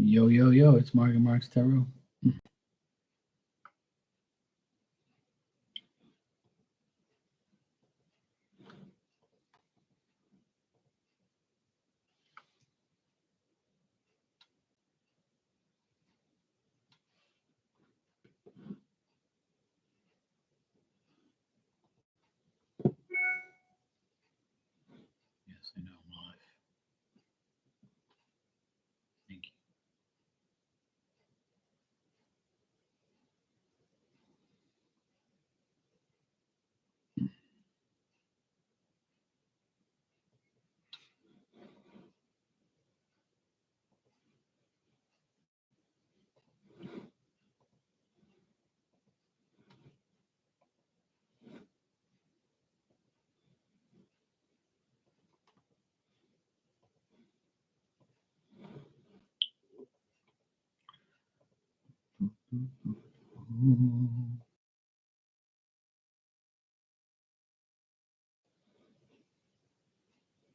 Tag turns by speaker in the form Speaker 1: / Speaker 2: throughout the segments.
Speaker 1: Yo, yo, yo, it's Mark and Mark's Tarot. Yes, I know I'm live. Thank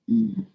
Speaker 1: you. Mm.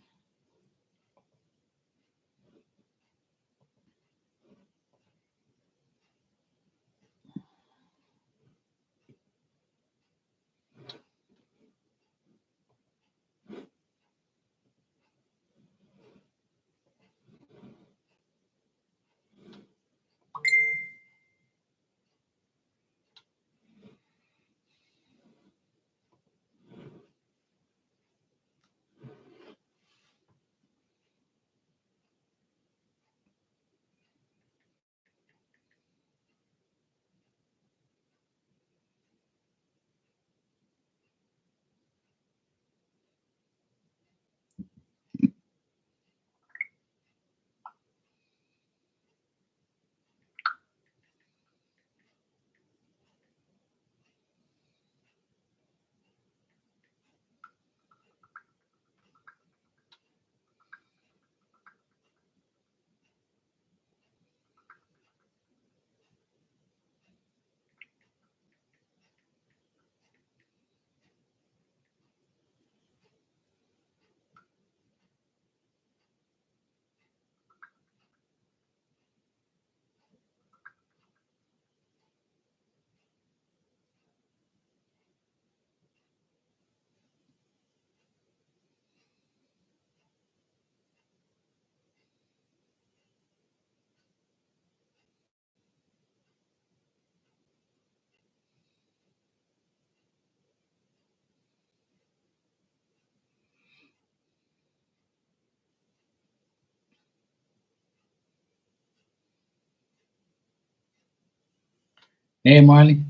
Speaker 1: Hey, Marley.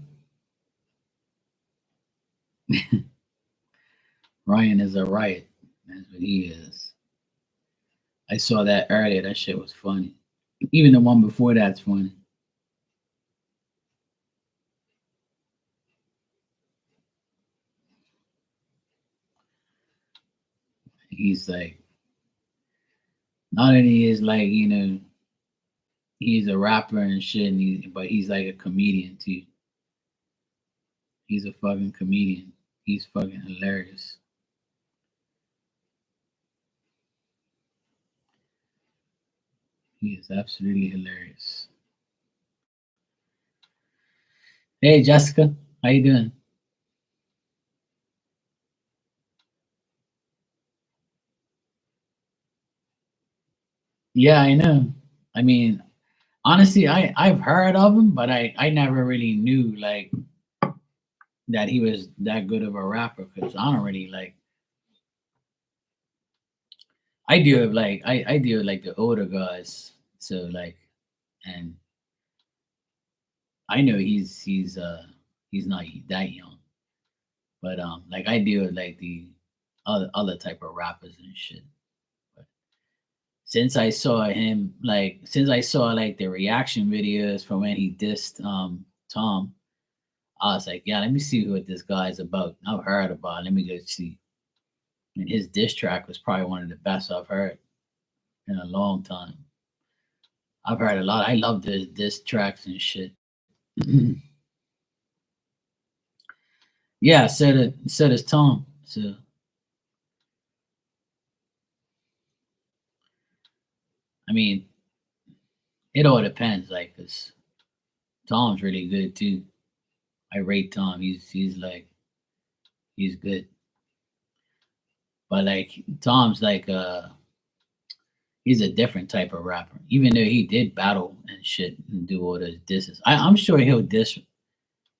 Speaker 1: Ryan is a riot. That's what he is. I saw that earlier. That shit was funny. Even the one before that's funny. He's like, not only is like, he's a rapper and shit, but he's like a comedian too. He's a fucking comedian. He's fucking hilarious. He is absolutely hilarious. Hey, Jessica, how you doing? Yeah, I know. I mean, honestly, I've heard of him, but I never really knew like that he was that good of a rapper because I don't really like. I deal with like I deal with like the older guys, so like, and I know he's not that young, but like I deal with like the other type of rappers and shit. But since I saw like the reaction videos from when he dissed Tom, I was like, yeah, let me see what this guy's about. I've heard about it. Let me go see. And his diss track was probably one of the best I've heard in a long time. I've heard a lot. I love the diss tracks and shit. Yeah, said it's Tom. So I mean, It all depends, like, cause Tom's really good too. I rate Tom. He's like he's good, but like Tom's like he's a different type of rapper. Even though he did battle and shit and do all those disses, I'm sure he'll diss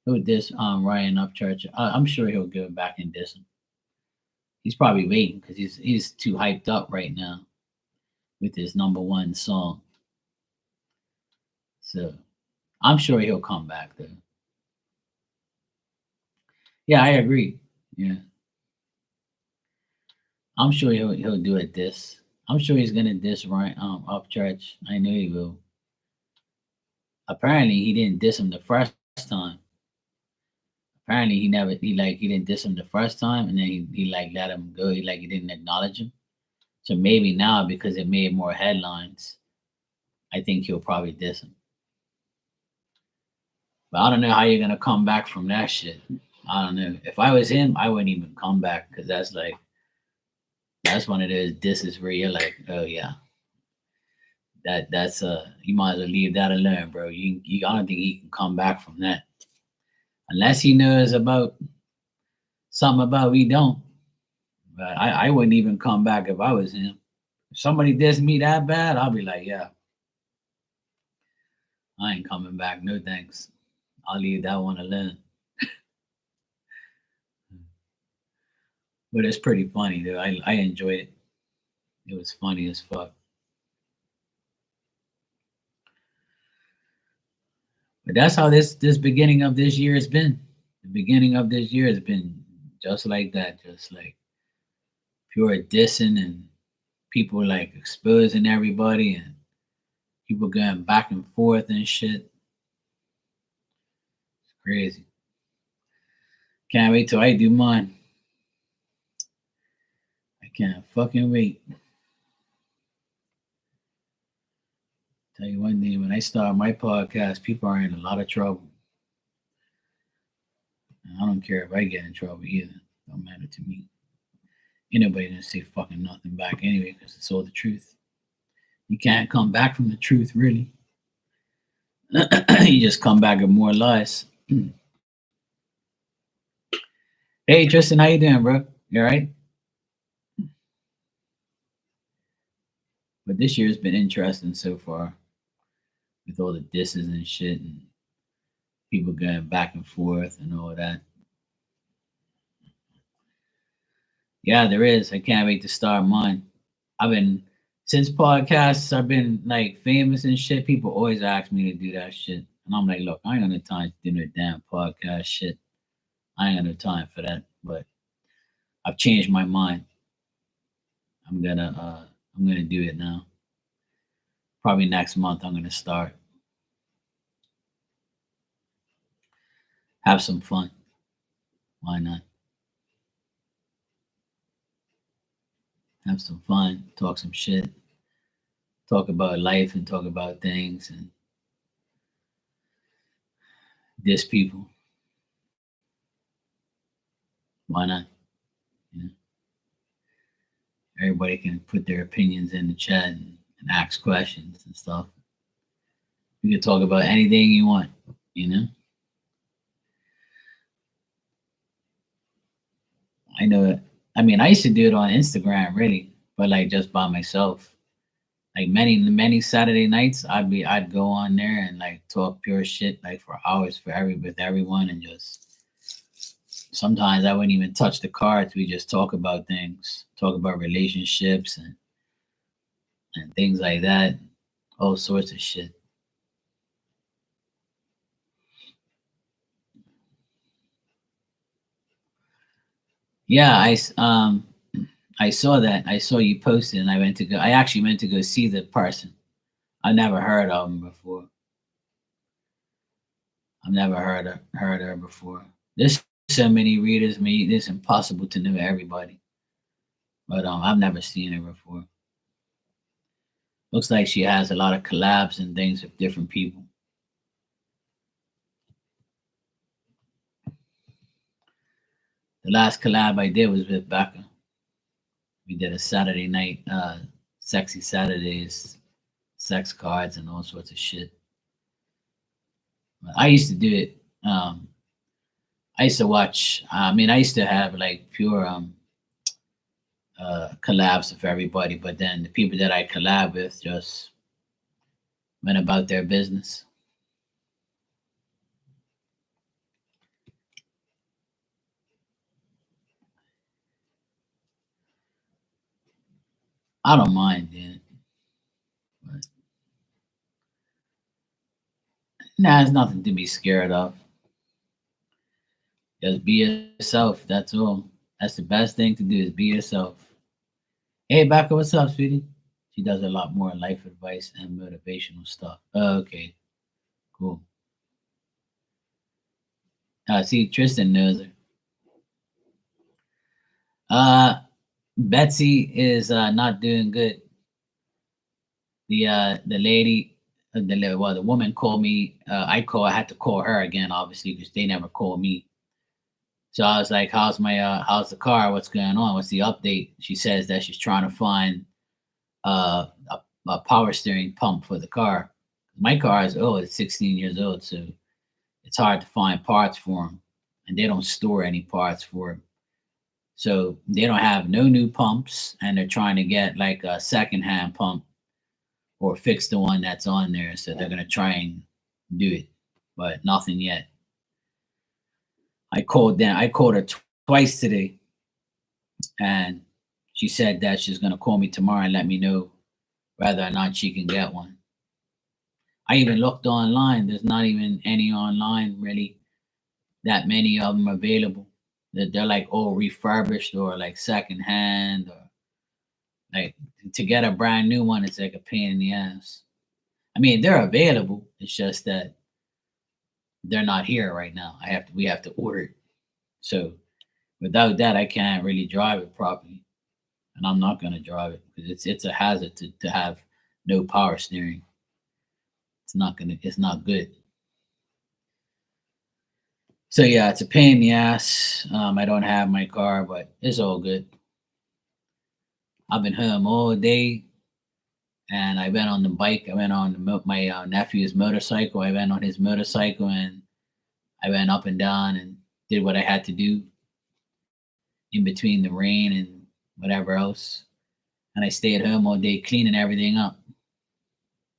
Speaker 1: Ryan Upchurch. I'm sure he'll go back and diss him. He's probably waiting because he's too hyped up right now with his number one song. So I'm sure he'll come back though. Yeah, I agree. Yeah, I'm sure he'll do a diss. I'm sure he's gonna diss Ryan Upchurch. I know he will. Apparently, he didn't diss him the first time. Apparently, he didn't diss him the first time, and then he like let him go. He didn't acknowledge him. So maybe now because it made more headlines, I think he'll probably diss him. But I don't know how you're gonna come back from that shit. I don't know. If I was him, I wouldn't even come back because that's one of those disses where you're like, oh yeah, that's you might as well leave that alone, bro. You I don't think he can come back from that unless he knows about something about we don't. But I wouldn't even come back if I was him. If somebody dissed me that bad, I'll be like, yeah, I ain't coming back. No thanks. I'll leave that one alone. But it's pretty funny, dude. I enjoyed it. It was funny as fuck. But that's how this beginning of this year has been. The beginning of this year has been just like that, just like pure dissing and people like exposing everybody and people going back and forth and shit. It's crazy. Can't wait till I do mine. I can't fucking wait. Tell you one thing, when I start my podcast, people are in a lot of trouble. And I don't care if I get in trouble either. Don't matter to me. Ain't nobody gonna say fucking nothing back anyway because it's all the truth. You can't come back from the truth, really. You just come back with more lies. Hey, Tristan, how you doing, bro? You all right? But this year's been interesting so far with all the disses and shit and people going back and forth and all that. Yeah, there is. I can't wait to start mine. I've been since podcasts, I've been like famous and shit. People always ask me to do that shit, and I'm like, look, I ain't got no time to do no damn podcast shit. I ain't got no time for that. But I've changed my mind. I'm gonna I'm gonna do it now. Probably next month. I'm gonna start. Have some fun. Why not? Have some fun. Talk some shit. Talk about life and talk about things and diss people. Why not? You know, everybody can put their opinions in the chat and ask questions and stuff. You can talk about anything you want, you know? I know it. I mean, I used to do it on Instagram, really, but like just by myself. Like many Saturday nights, I'd go on there and like talk pure shit like for hours for with everyone and just sometimes I wouldn't even touch the cards. We just talk about things, talk about relationships and things like that, all sorts of shit. Yeah, I saw that. I saw you posted, and I went to go. I actually meant to go see the person. I never heard of him before. I've never heard her before. There's so many readers. Me, it's impossible to know everybody. But I've never seen her before. Looks like she has a lot of collabs and things with different people. The last collab I did was with Becca. We did a Saturday night, Sexy Saturdays sex cards and all sorts of shit. But I used to do it. I used to watch. I mean, I used to have like pure collabs with everybody, but then the people that I collab with just went about their business. I don't mind doing it, but nah, it's nothing to be scared of. Just be yourself. That's all. That's the best thing to do is be yourself. Hey, Becca, what's up, sweetie? She does a lot more life advice and motivational stuff. Okay, cool. See, Tristan knows her. Betsy is not doing good. The lady, the woman called me. I had to call her again, obviously, because they never called me. So I was like, how's the car? What's going on? What's the update?" She says that she's trying to find a power steering pump for the car. My car is old; it's 16 years old, so it's hard to find parts for them, and they don't store any parts for it. So they don't have no new pumps, and they're trying to get like a secondhand pump or fix the one that's on there. So they're gonna try and do it, but nothing yet. I called them. I called her twice today, and she said that she's gonna call me tomorrow and let me know whether or not she can get one. I even looked online. There's not even any online really that many of them available. They're like all refurbished or like secondhand or like to get a brand new one. It's like a pain in the ass. I mean, they're available. It's just that they're not here right now. We have to order it. So without that, I can't really drive it properly, and I'm not gonna drive it because it's a hazard to have no power steering. It's not good. So yeah, it's a pain in the ass. I don't have my car, but it's all good. I've been home all day, and I went on the bike. I went on my nephew's motorcycle. I went on his motorcycle, and I went up and down and did what I had to do in between the rain and whatever else. And I stayed home all day cleaning everything up.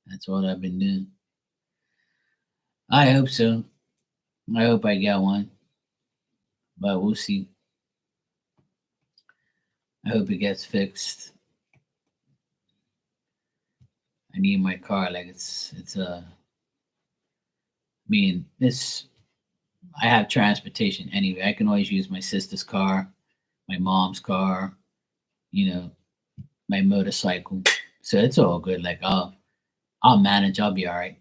Speaker 1: That's what I've been doing. I hope so. I hope I get one, but we'll see. I hope it gets fixed. I need my car. Like I mean, this. I have transportation anyway. I can always use my sister's car, my mom's car, you know, my motorcycle. So it's all good. Like I'll manage. I'll be all right.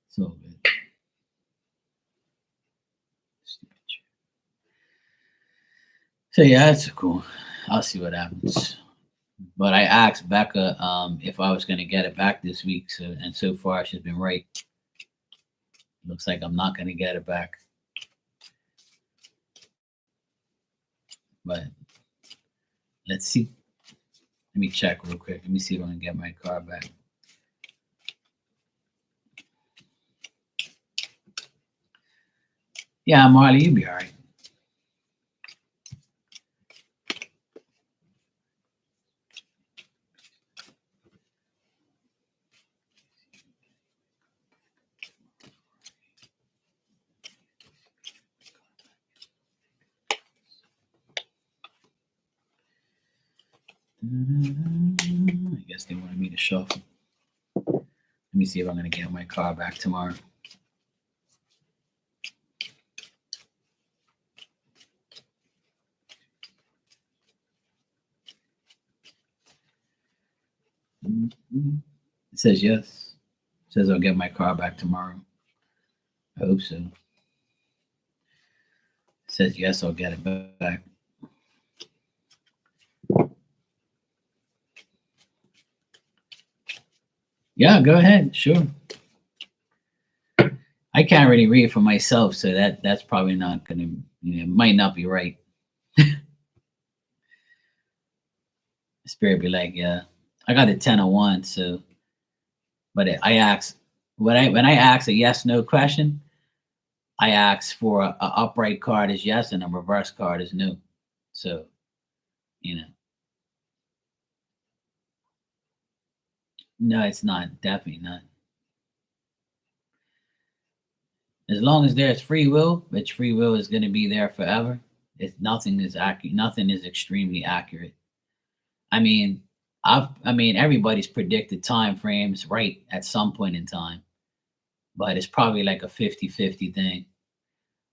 Speaker 1: It's all good. So yeah, that's cool. I'll see what happens. But I asked Becca if I was going to get it back this week. So far she's been right. Looks like I'm not going to get it back. But let's see. Let me check real quick. Let me see if I can get my car back. Yeah, Marley, you'll be all right. I guess they wanted me to shuffle. Let me see if I'm going to get my car back tomorrow. It says yes. It says I'll get my car back tomorrow. I hope so. It says yes, I'll get it back. Yeah, go ahead. Sure. I can't really read for myself, so that's probably not going to, might not be right. Spirit be like, yeah, I got a 1001, so but I ask when I ask a yes no question, I ask for a upright card is yes and a reverse card is no. So, you know, no, it's not. Definitely not. As long as there's free will, which free will is going to be there forever. It's nothing is accurate. Nothing is extremely accurate. I mean, I mean, everybody's predicted time frames right at some point in time, but it's probably like a 50-50 thing.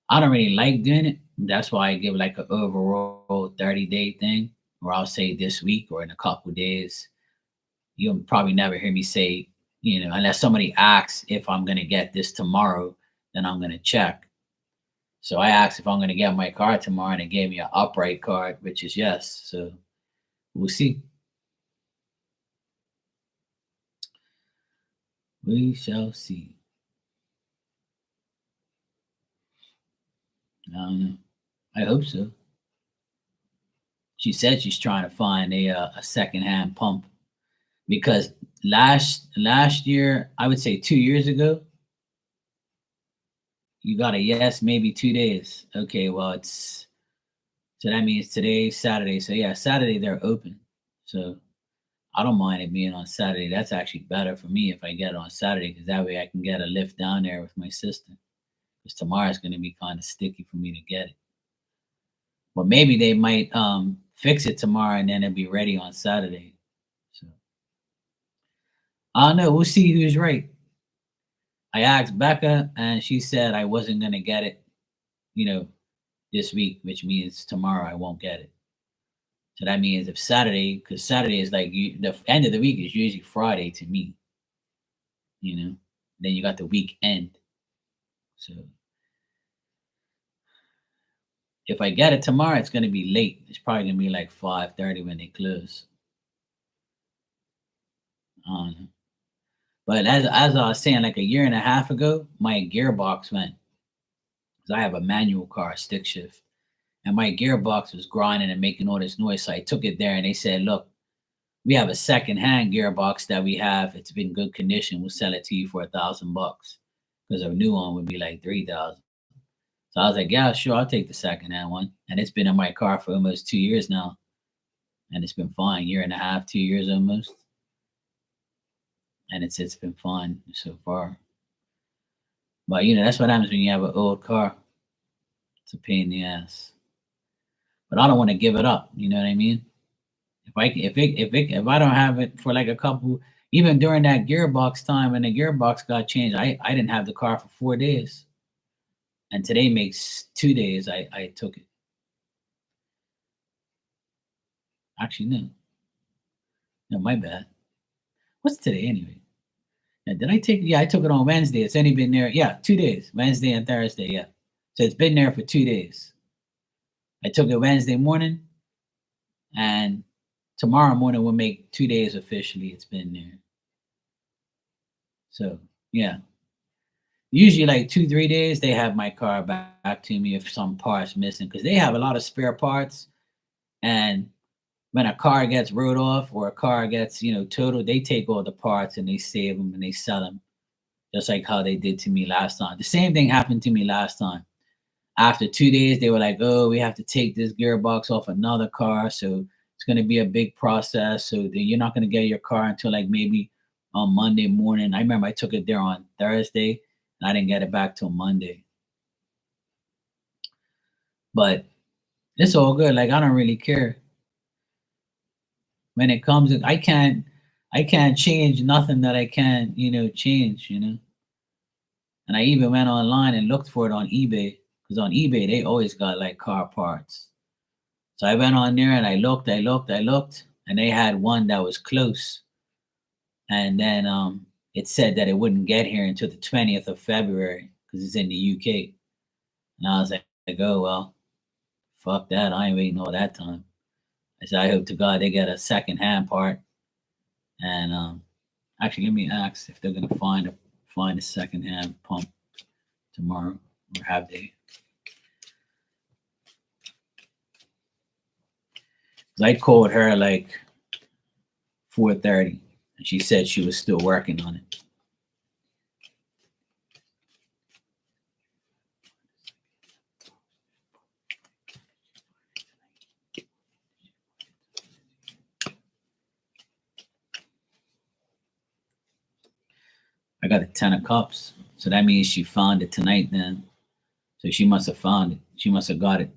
Speaker 1: I don't really like doing it. That's why I give like an overall 30-day thing, where I'll say this week or in a couple days. You'll probably never hear me say, unless somebody asks if I'm gonna get this tomorrow, then I'm gonna check. So I asked if I'm gonna get my card tomorrow, and it gave me an upright card, which is yes. So we'll see. We shall see. I don't know. I hope so. She said she's trying to find a secondhand pump because last year, I would say 2 years ago, you got a yes, maybe 2 days. Okay, well so that means today's Saturday. So yeah, Saturday they're open. So I don't mind it being on Saturday. That's actually better for me if I get it on Saturday because that way I can get a lift down there with my sister. Because tomorrow's going to be kind of sticky for me to get it. But maybe they might fix it tomorrow and then it'll be ready on Saturday. So I don't know. We'll see who's right. I asked Becca and she said I wasn't going to get it, you know, this week, which means tomorrow I won't get it. So that means if Saturday, because Saturday is like the end of the week is usually Friday to me, you know. Then you got the weekend. So if I get it tomorrow, it's gonna be late. It's probably gonna be like 5:30 when they close. I don't know. But as I was saying, like a year and a half ago, my gearbox went because I have a manual car, stick shift, and my gearbox was grinding and making all this noise. So I took it there and they said, "Look, we have a second-hand gearbox that we have. It's been good condition. We'll sell it to you for $1,000 because a new one would be like 3,000." So I was like, "Yeah, sure, I'll take the second-hand one." And it's been in my car for almost 2 years now, and it's been fine. Year and a half, 2 years almost, and it's been fine so far. But that's what happens when you have an old car. It's a pain in the ass. But I don't want to give it up. You know what I mean? If I don't have it for like a couple, even during that gearbox time when the gearbox got changed, I didn't have the car for 4 days, and today makes 2 days. I took it. Actually, no, no, my bad. What's today anyway? Now, did I take? Yeah, I took it on Wednesday. It's only been there. Yeah, 2 days. Wednesday and Thursday. Yeah, so it's been there for 2 days. I took it Wednesday morning, and tomorrow morning will make 2 days officially. It's been there. So yeah. Usually like 2 3 days they have my car back to me if some parts missing because they have a lot of spare parts. And when a car gets wrote off or a car gets totaled, they take all the parts and they save them and they sell them, just like how they did to me last time. The same thing happened to me last time. After 2 days they were like, oh, we have to take this gearbox off another car, so it's going to be a big process, so you're not going to get your car until like maybe on Monday morning. I remember I took it there on Thursday and I didn't get it back till Monday. But it's all good. Like I don't really care when it comes. I can't change nothing that I can't change. And I even went online and looked for it on eBay because on eBay they always got like car parts. So I went on there and I looked, and they had one that was close. And then it said that it wouldn't get here until the 20th of February because it's in the UK. And I was like, oh well, fuck that. I ain't waiting all that time. I said, I hope to God they get a second hand part. And actually, let me ask if they're gonna find a second hand pump tomorrow, or have they? Because I called her like 4:30, and she said she was still working on it. I got a 10 of cups. So that means she found it tonight then. So she must have found it. She must have got it.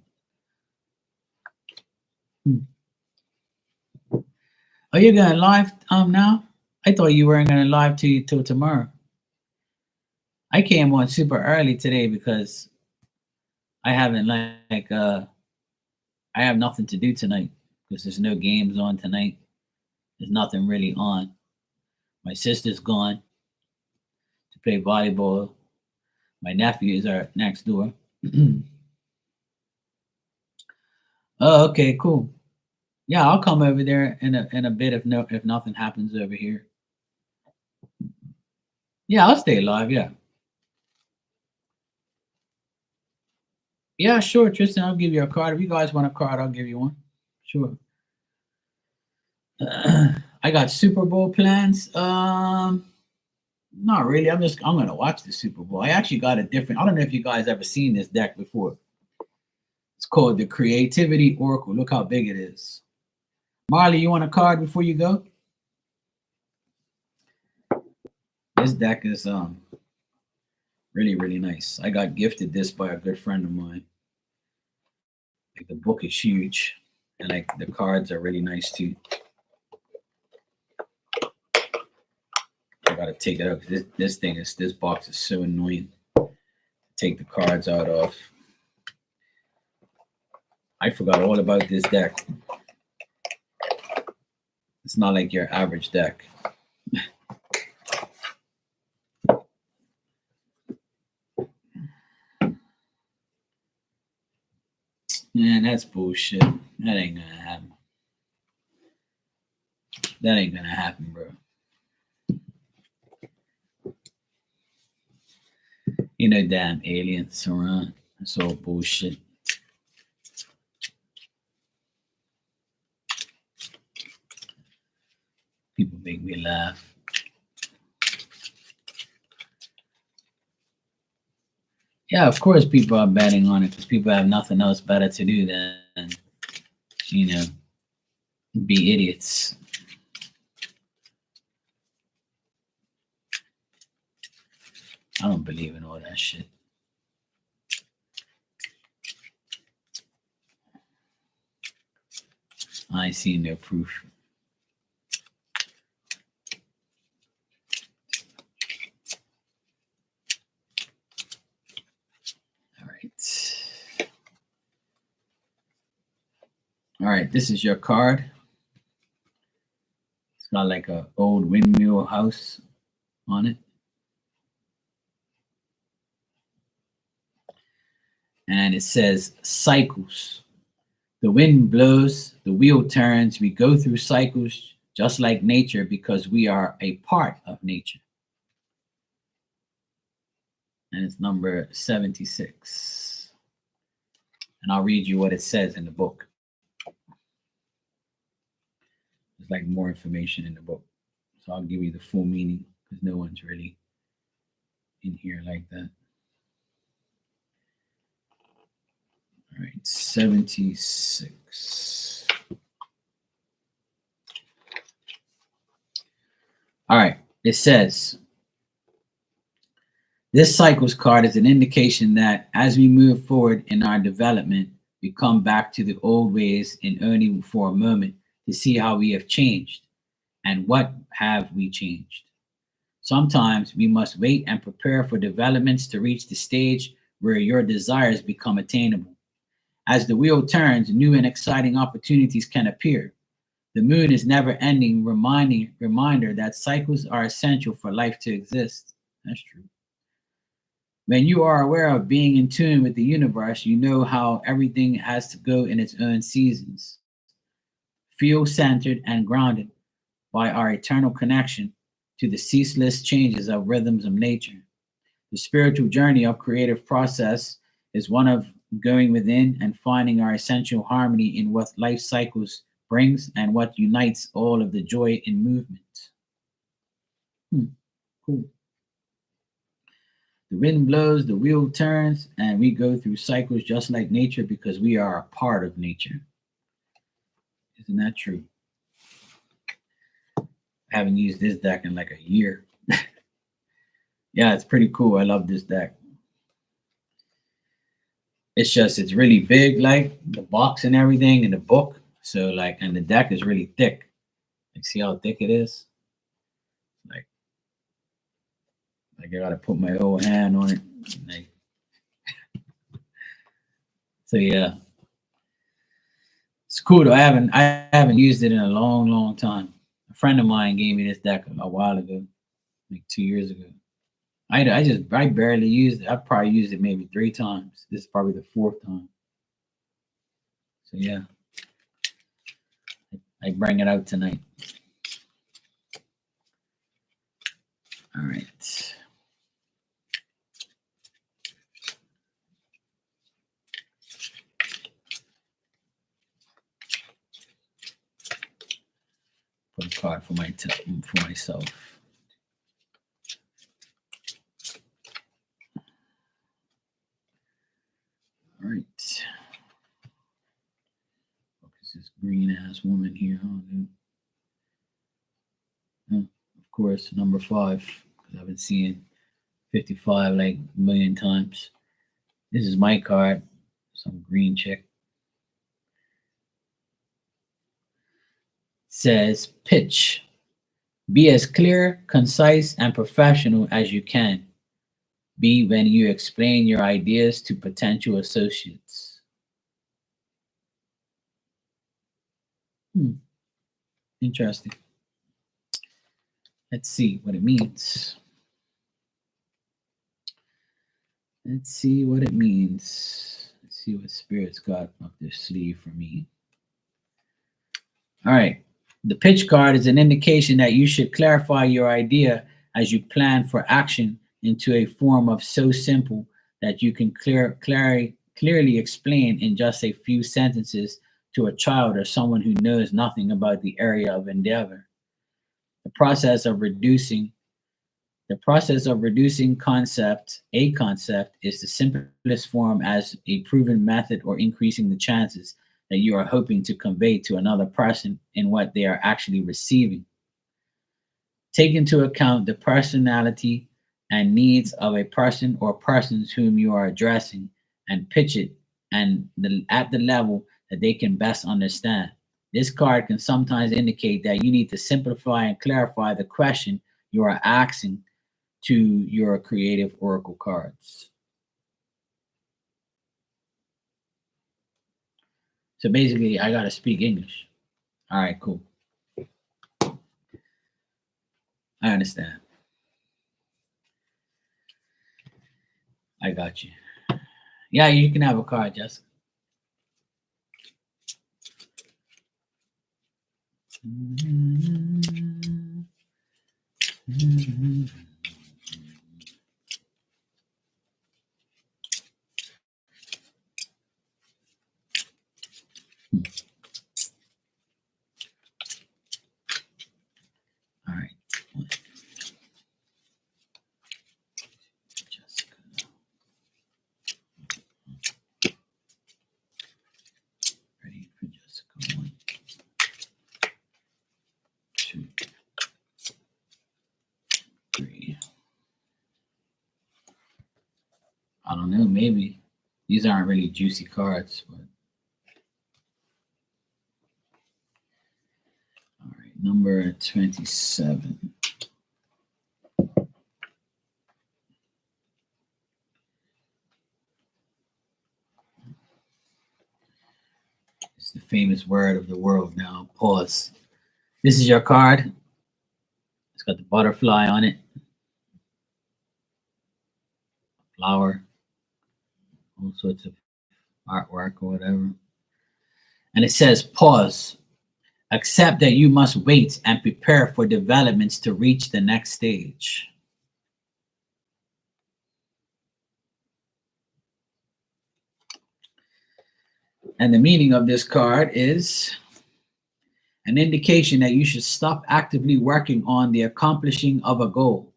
Speaker 1: Are you going live now? I thought you weren't going to live till tomorrow. I came on super early today because I haven't I have nothing to do tonight because there's no games on tonight. There's nothing really on. My sister's gone to play volleyball. My nephews are next door. Oh, okay, cool. Yeah, I'll come over there in a bit if nothing happens over here. Yeah, I'll stay live. Yeah. Yeah, sure, Tristan. I'll give you a card. If you guys want a card, I'll give you one. Sure. I got Super Bowl plans. Not really. I'm gonna watch the Super Bowl. I actually got a different. I don't know if you guys ever seen this deck before. It's called the Creativity Oracle. Look how big it is. Marley, you want a card before you go? This deck is really, really nice. I got gifted this by a good friend of mine. Like the book is huge, and like the cards are really nice too. I gotta take it out. This box is so annoying. Take the cards out of. I forgot all about this deck. It's not like your average deck. Man, that's bullshit. That ain't gonna happen. That ain't gonna happen, bro. You know, damn aliens around. That's all bullshit. People make me laugh. Yeah, of course people are betting on it because people have nothing else better to do than, be idiots. I don't believe in all that shit. I ain't seen no proof. All right, this is your card. It's got like a old windmill house on it. And it says cycles. The wind blows, the wheel turns, we go through cycles just like nature because we are a part of nature. And it's number 76. And I'll read you what it says in the book. There's like more information in the book. So I'll give you the full meaning because no one's really in here like that. All right, 76. All right, it says, this cycles card is an indication that as we move forward in our development, we come back to the old ways and only for a moment to see how we have changed and what have we changed. Sometimes we must wait and prepare for developments to reach the stage where your desires become attainable. As the wheel turns, new and exciting opportunities can appear. The moon is never-ending reminder that cycles are essential for life to exist. That's true. When you are aware of being in tune with the universe, you know how everything has to go in its own seasons. Feel centered and grounded by our eternal connection to the ceaseless changes of rhythms of nature. The spiritual journey of creative process is one of going within and finding our essential harmony in what life cycles brings and what unites all of the joy in movement. Cool. The wind blows, the wheel turns, and we go through cycles just like nature because we are a part of nature. Isn't that true? I haven't used this deck in like a year. Yeah, it's pretty cool. I love this deck. It's really big, like the box and everything, and the book. So like, and the deck is really thick. Like, see how thick it is? Like I gotta put my whole hand on it. Like, so yeah, it's cool though. I haven't used it in a long, long time. A friend of mine gave me this deck a while ago, like 2 years ago. I barely used it. I probably used it maybe 3 times. This is probably the fourth time. So yeah, I bring it out tonight. All right. Put a card for myself. All right. Focus this green ass woman here. Of course, number 5. Because I've been seeing 55 like a million times. This is my card. Some green chick. Says pitch. Be as clear, concise, and professional as you can be when you explain your ideas to potential associates. Interesting. Let's see what it means. Let's see what it means. Let's see what Spirit's got up their sleeve for me. All right. The pitch card is an indication that you should clarify your idea as you plan for action into a form of so simple that you can clearly explain in just a few sentences to a child or someone who knows nothing about the area of endeavor. The process of reducing a concept is the simplest form as a proven method or increasing the chances that you are hoping to convey to another person in what they are actually receiving. Take into account the personality and needs of a person or persons whom you are addressing and pitch it at the level that they can best understand. This card can sometimes indicate that you need to simplify and clarify the question you are asking to your creative oracle cards. So basically, I got to speak English. All right, cool. I understand. I got you. Yeah, you can have a card, Jessica. All right. Jessica. Ready for Jessica. 1, 2, 3. I don't know, maybe. These aren't really juicy cards, but all right, number 27. It's the famous word of the world now. Pause. This is your card. It's got the butterfly on it. Flower. All sorts of artwork or whatever. And it says pause. Accept that you must wait and prepare for developments to reach the next stage. And the meaning of this card is an indication that you should stop actively working on the accomplishing of a goal.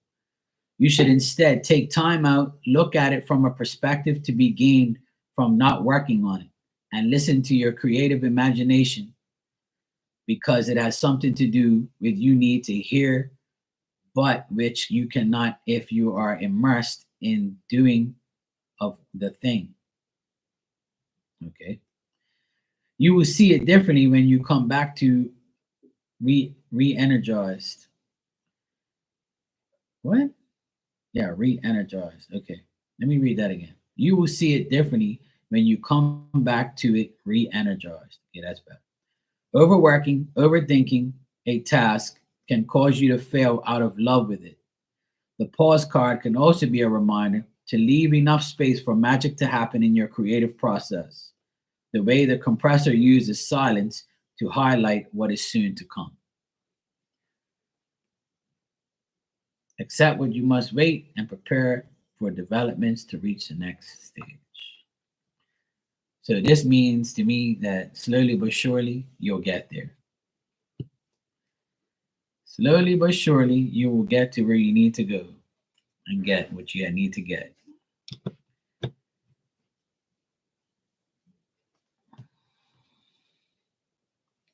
Speaker 1: You should instead take time out, look at it from a perspective to be gained from not working on it, and listen to your creative imagination because it has something to do with you need to hear, but which you cannot if you are immersed in doing of the thing. Okay. You will see it differently when you come back to re-energized. What? Yeah, re-energized. Okay. Let me read that again. You will see it differently when you come back to it re-energized. Okay, that's better. Overworking, overthinking a task can cause you to fail out of love with it. The pause card can also be a reminder to leave enough space for magic to happen in your creative process. The way the compressor uses silence to highlight what is soon to come. Accept what you must wait and prepare for developments to reach the next stage. So this means to me that slowly but surely you'll get there. Slowly but surely you will get to where you need to go and get what you need to get.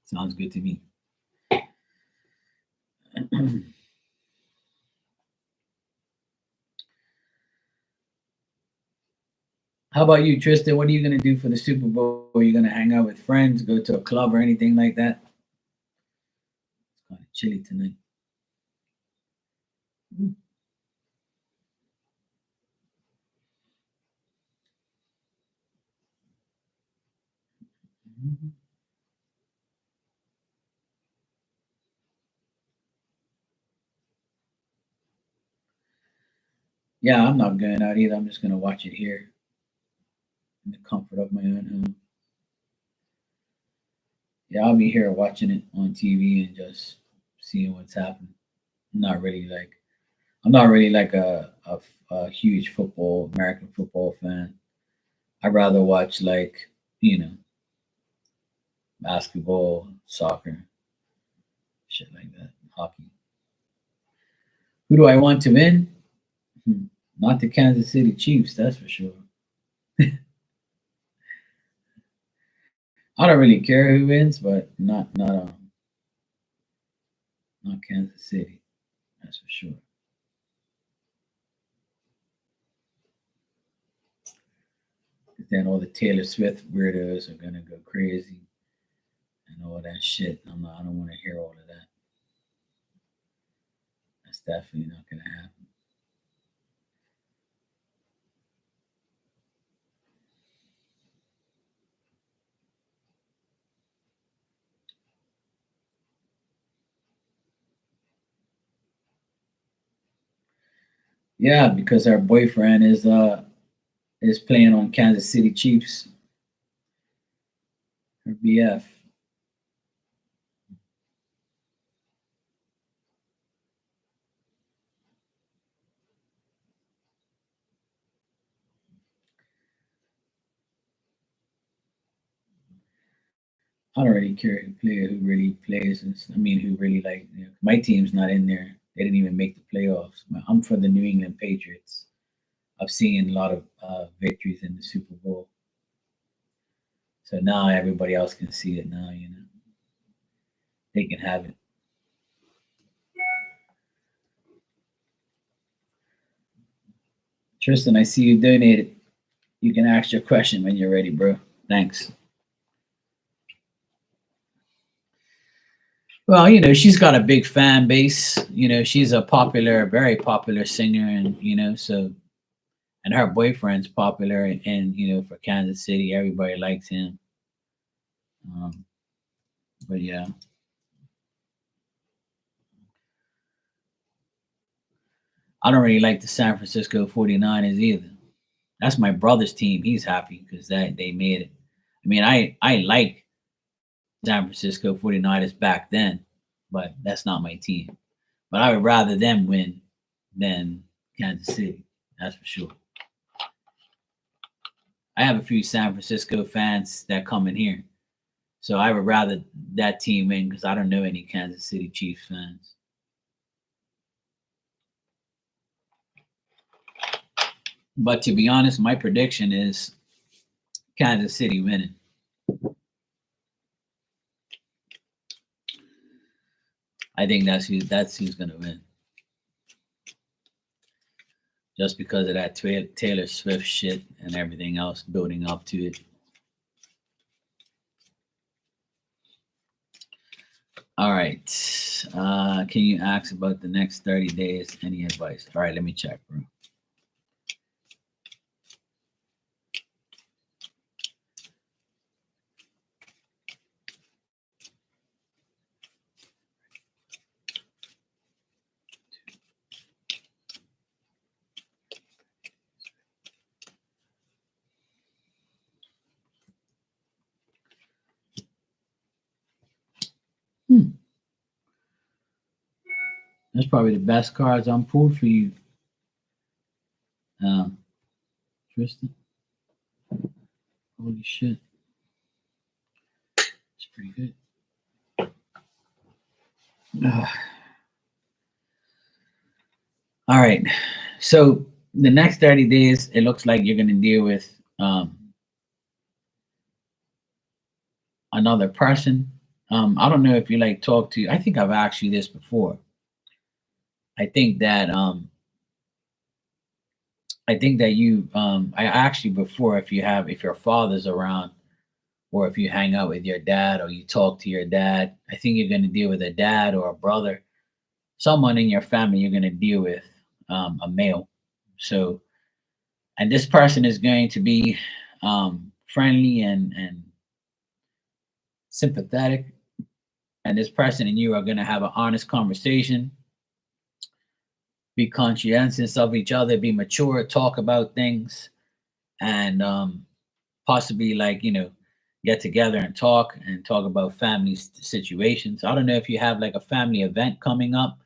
Speaker 1: Sounds good to me. How about you, Tristan? What are you going to do for the Super Bowl? Are you going to hang out with friends, go to a club or anything like that? It's kind of chilly tonight. Yeah, I'm not going out either. I'm just going to watch it here in the comfort of my own home. Yeah, I'll be here watching it on TV and just seeing what's happening. I'm not really like I'm not really like a huge American football fan. I'd rather watch like, basketball, soccer, shit like that, hockey. Who do I want to win? Hmm, Not the Kansas City Chiefs, that's for sure. I don't really care who wins, but not Kansas City, that's for sure. 'Cause then all the Taylor Swift weirdos are gonna go crazy and all that shit. I don't want to hear all of that. That's definitely not gonna happen. Yeah, because her boyfriend is playing on Kansas City Chiefs, her BF. I don't really care who really plays. I mean, who really like my team's not in there. They didn't even make the playoffs. I'm for the New England Patriots. I've seen a lot of victories in the Super Bowl, so now everybody else can see it. Now they can have it. Tristan, I see you donated. You can ask your question when you're ready, bro. Thanks. Well, she's got a big fan base. She's a popular, very popular singer, and and her boyfriend's popular, and for Kansas City, everybody likes him. Um, but yeah, I don't really like the San Francisco 49ers either. That's my brother's team. He's happy because that they made it. I mean, I like San Francisco 49ers back then, but that's not my team. But I would rather them win than Kansas City. That's for sure. I have a few San Francisco fans that come in here. So I would rather that team win because I don't know any Kansas City Chiefs fans. But to be honest, my prediction is Kansas City winning. I think that's who's gonna win. Just because of that Taylor Swift shit and everything else building up to it. All right. Can you ask about the next 30 days? Any advice? All right, let me check, bro. That's probably the best cards I'm pulled for you, Tristan. Holy shit. It's pretty good. All right. So the next 30 days, it looks like you're going to deal with another person. I don't know if you like talk to, I think I've asked you this before. I think that you I asked you before if your father's around or if you hang out with your dad or you talk to your dad. I think you're going to deal with a dad or a brother, someone in your family you're going to deal with, a male. So, and this person is going to be friendly and sympathetic. And this person and you are going to have an honest conversation, be conscientious of each other, be mature, talk about things, and possibly get together and talk about family situations. I don't know if you have like a family event coming up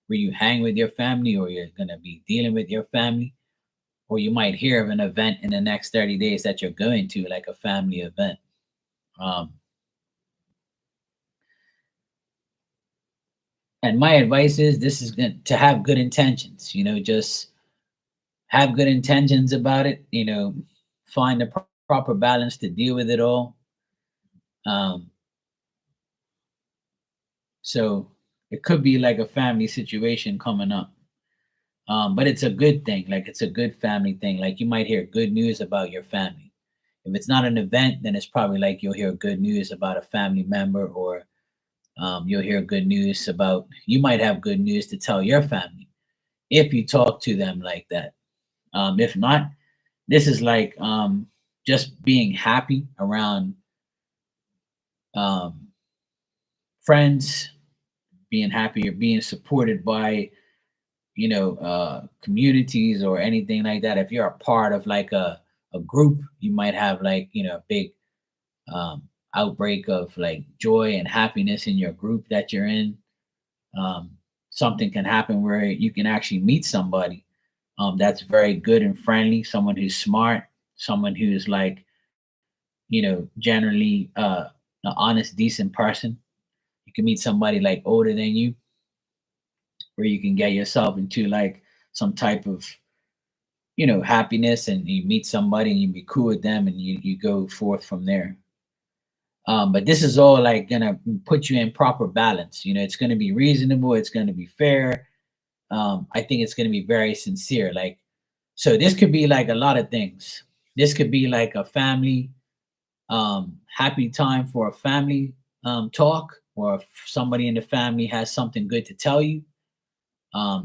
Speaker 1: where you hang with your family or you're going to be dealing with your family, or you might hear of an event in the next 30 days that you're going to, like a family event. And my advice is this is good to have good intentions, just have good intentions about it, find the proper balance to deal with it all. So it could be like a family situation coming up. But it's a good thing, like it's a good family thing. Like you might hear good news about your family. If it's not an event, then it's probably like you'll hear good news about a family member, or you'll hear good news about, you might have good news to tell your family if you talk to them like that. If not, this is like just being happy around um, friends, being happy or being supported by communities or anything like that. If you're a part of like a group, you might have like a big outbreak of like joy and happiness in your group that you're in. um, Something can happen where you can actually meet somebody that's very good and friendly, someone who's smart, someone who's like generally an honest, decent person. You can meet somebody like older than you, where you can get yourself into like some type of happiness, and you meet somebody and you be cool with them, and you go forth from there. But this is all like gonna put you in proper balance. It's gonna be reasonable, it's gonna be fair. I think it's gonna be very sincere. Like, so this could be like a lot of things. This could be like a family happy time for a family talk, or if somebody in the family has something good to tell you.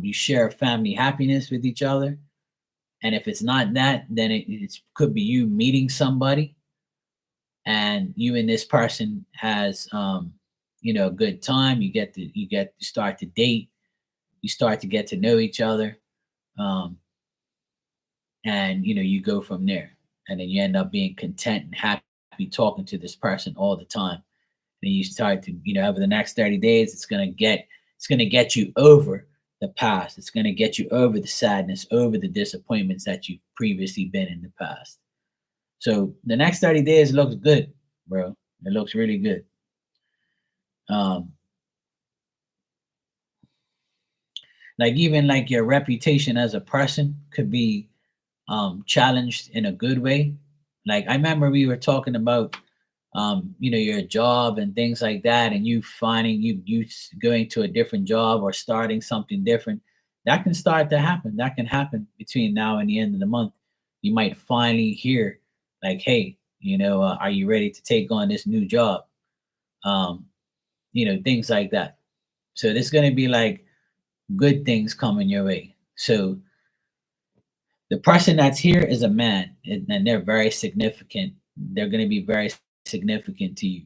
Speaker 1: You share family happiness with each other. And if it's not that, then it could be you meeting somebody, and you and this person has a good time. You start to date, you start to get to know each other, um, and you go from there, and then you end up being content and happy talking to this person all the time. And you start to over the next 30 days, it's gonna get you over the past. It's gonna get you over the sadness, over the disappointments that you've previously been in the past. So the next 30 days looks good, bro. It looks really good. Um, like even like your reputation as a person could be challenged in a good way. Like I remember we were talking about your job and things like that, and you finding going to a different job or starting something different. That can start to happen. That can happen between now and the end of the month. You might finally hear like, hey, are you ready to take on this new job? Um, things like that. So there's going to be like good things coming your way. So the person that's here is a man, and they're very significant. They're going to be very significant to you.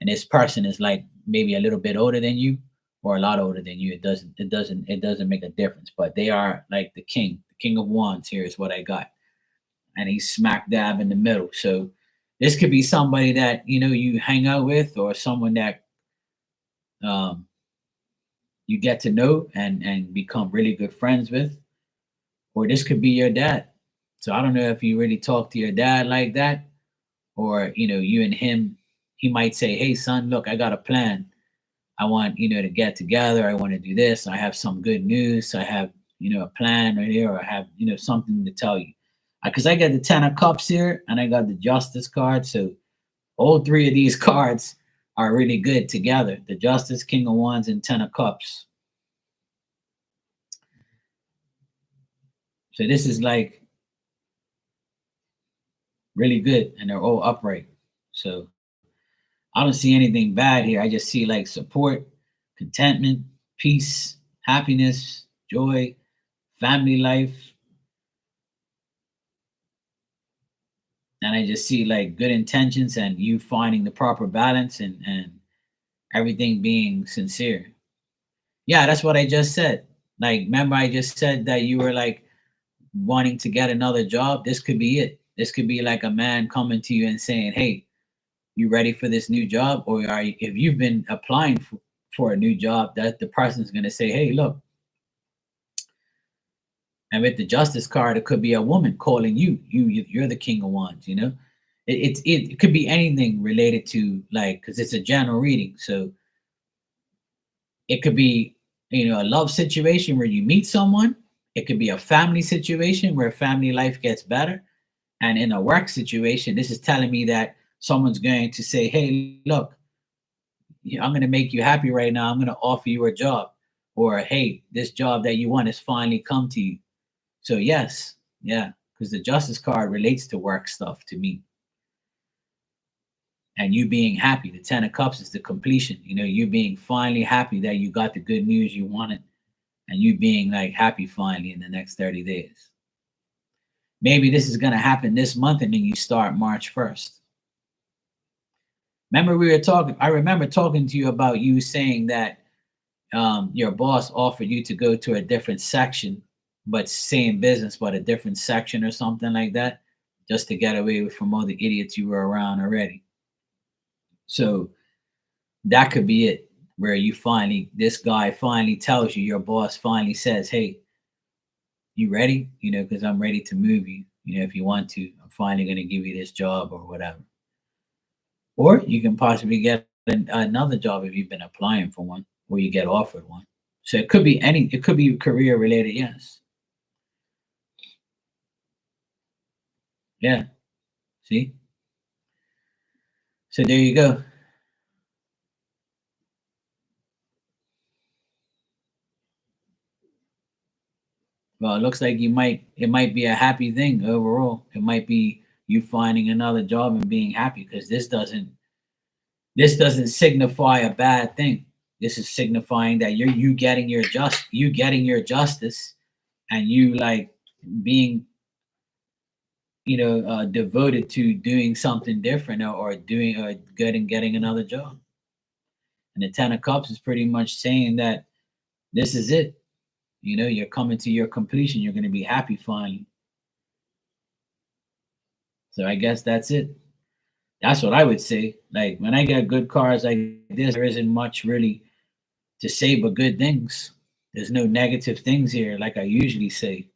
Speaker 1: And this person is like maybe a little bit older than you or a lot older than you. It doesn't make a difference. But they are like the king of wands here is what I got. And he's smack dab in the middle. So this could be somebody that you hang out with, or someone that um, you get to know and become really good friends with, or this could be your dad. So I don't know if you really talk to your dad like that, or you and him. He might say, hey son, look, I got a plan. I want to get together. I want to do this. I have some good news. I have a plan right here, or I have something to tell you. Because I got the 10 of cups here, and I got the justice card. So all three of these cards are really good together: the justice, king of wands, and 10 of cups. So this is like really good, and they're all upright. So I don't see anything bad here. I just see like support, contentment, peace, happiness, joy, family life. And I just see like good intentions and you finding the proper balance, and everything being sincere. Yeah, that's what I just said. Like, remember, I just said that you were like wanting to get another job. This could be it. This could be like a man coming to you and saying, hey, you ready for this new job? Or are you, if you've been applying for a new job, that the person's going to say, hey, look. And with the justice card, it could be a woman calling you. You're the king of wands. It could be anything related to, like, because it's a general reading. So it could be a love situation where you meet someone. It could be a family situation where family life gets better. And in a work situation, this is telling me that someone's going to say, hey, look, I'm going to make you happy right now. I'm going to offer you a job. Or, hey, this job that you want has finally come to you. So, yes, yeah, because the justice card relates to work stuff to me. And you being happy. The 10 of cups is the completion. You being finally happy that you got the good news you wanted, and you being like happy finally in the next 30 days. Maybe this is going to happen this month, and then you start March 1st. Remember, we were talking, I remember talking to you about you saying that your boss offered you to go to a different section, but same business, but a different section or something like that, just to get away from all the idiots you were around already. So that could be it, where this guy finally tells you, your boss finally says, hey, you ready? Because I'm ready to move you. If you want to, I'm finally going to give you this job or whatever. Or you can possibly get another job if you've been applying for one, or you get offered one. So it could be it could be career related. Yes. Yeah. See? So there you go. Well, it looks like it might be a happy thing overall. It might be you finding another job and being happy, because this doesn't signify a bad thing. This is signifying that you getting your justice, and you like being devoted to doing something different, or doing or getting another job. And the 10 of cups is pretty much saying that this is it. You're coming to your completion. You're going to be happy finally. So I guess that's it. That's what I would say. Like, when I get good cards like this, there isn't much really to say but good things. There's no negative things here, like I usually say.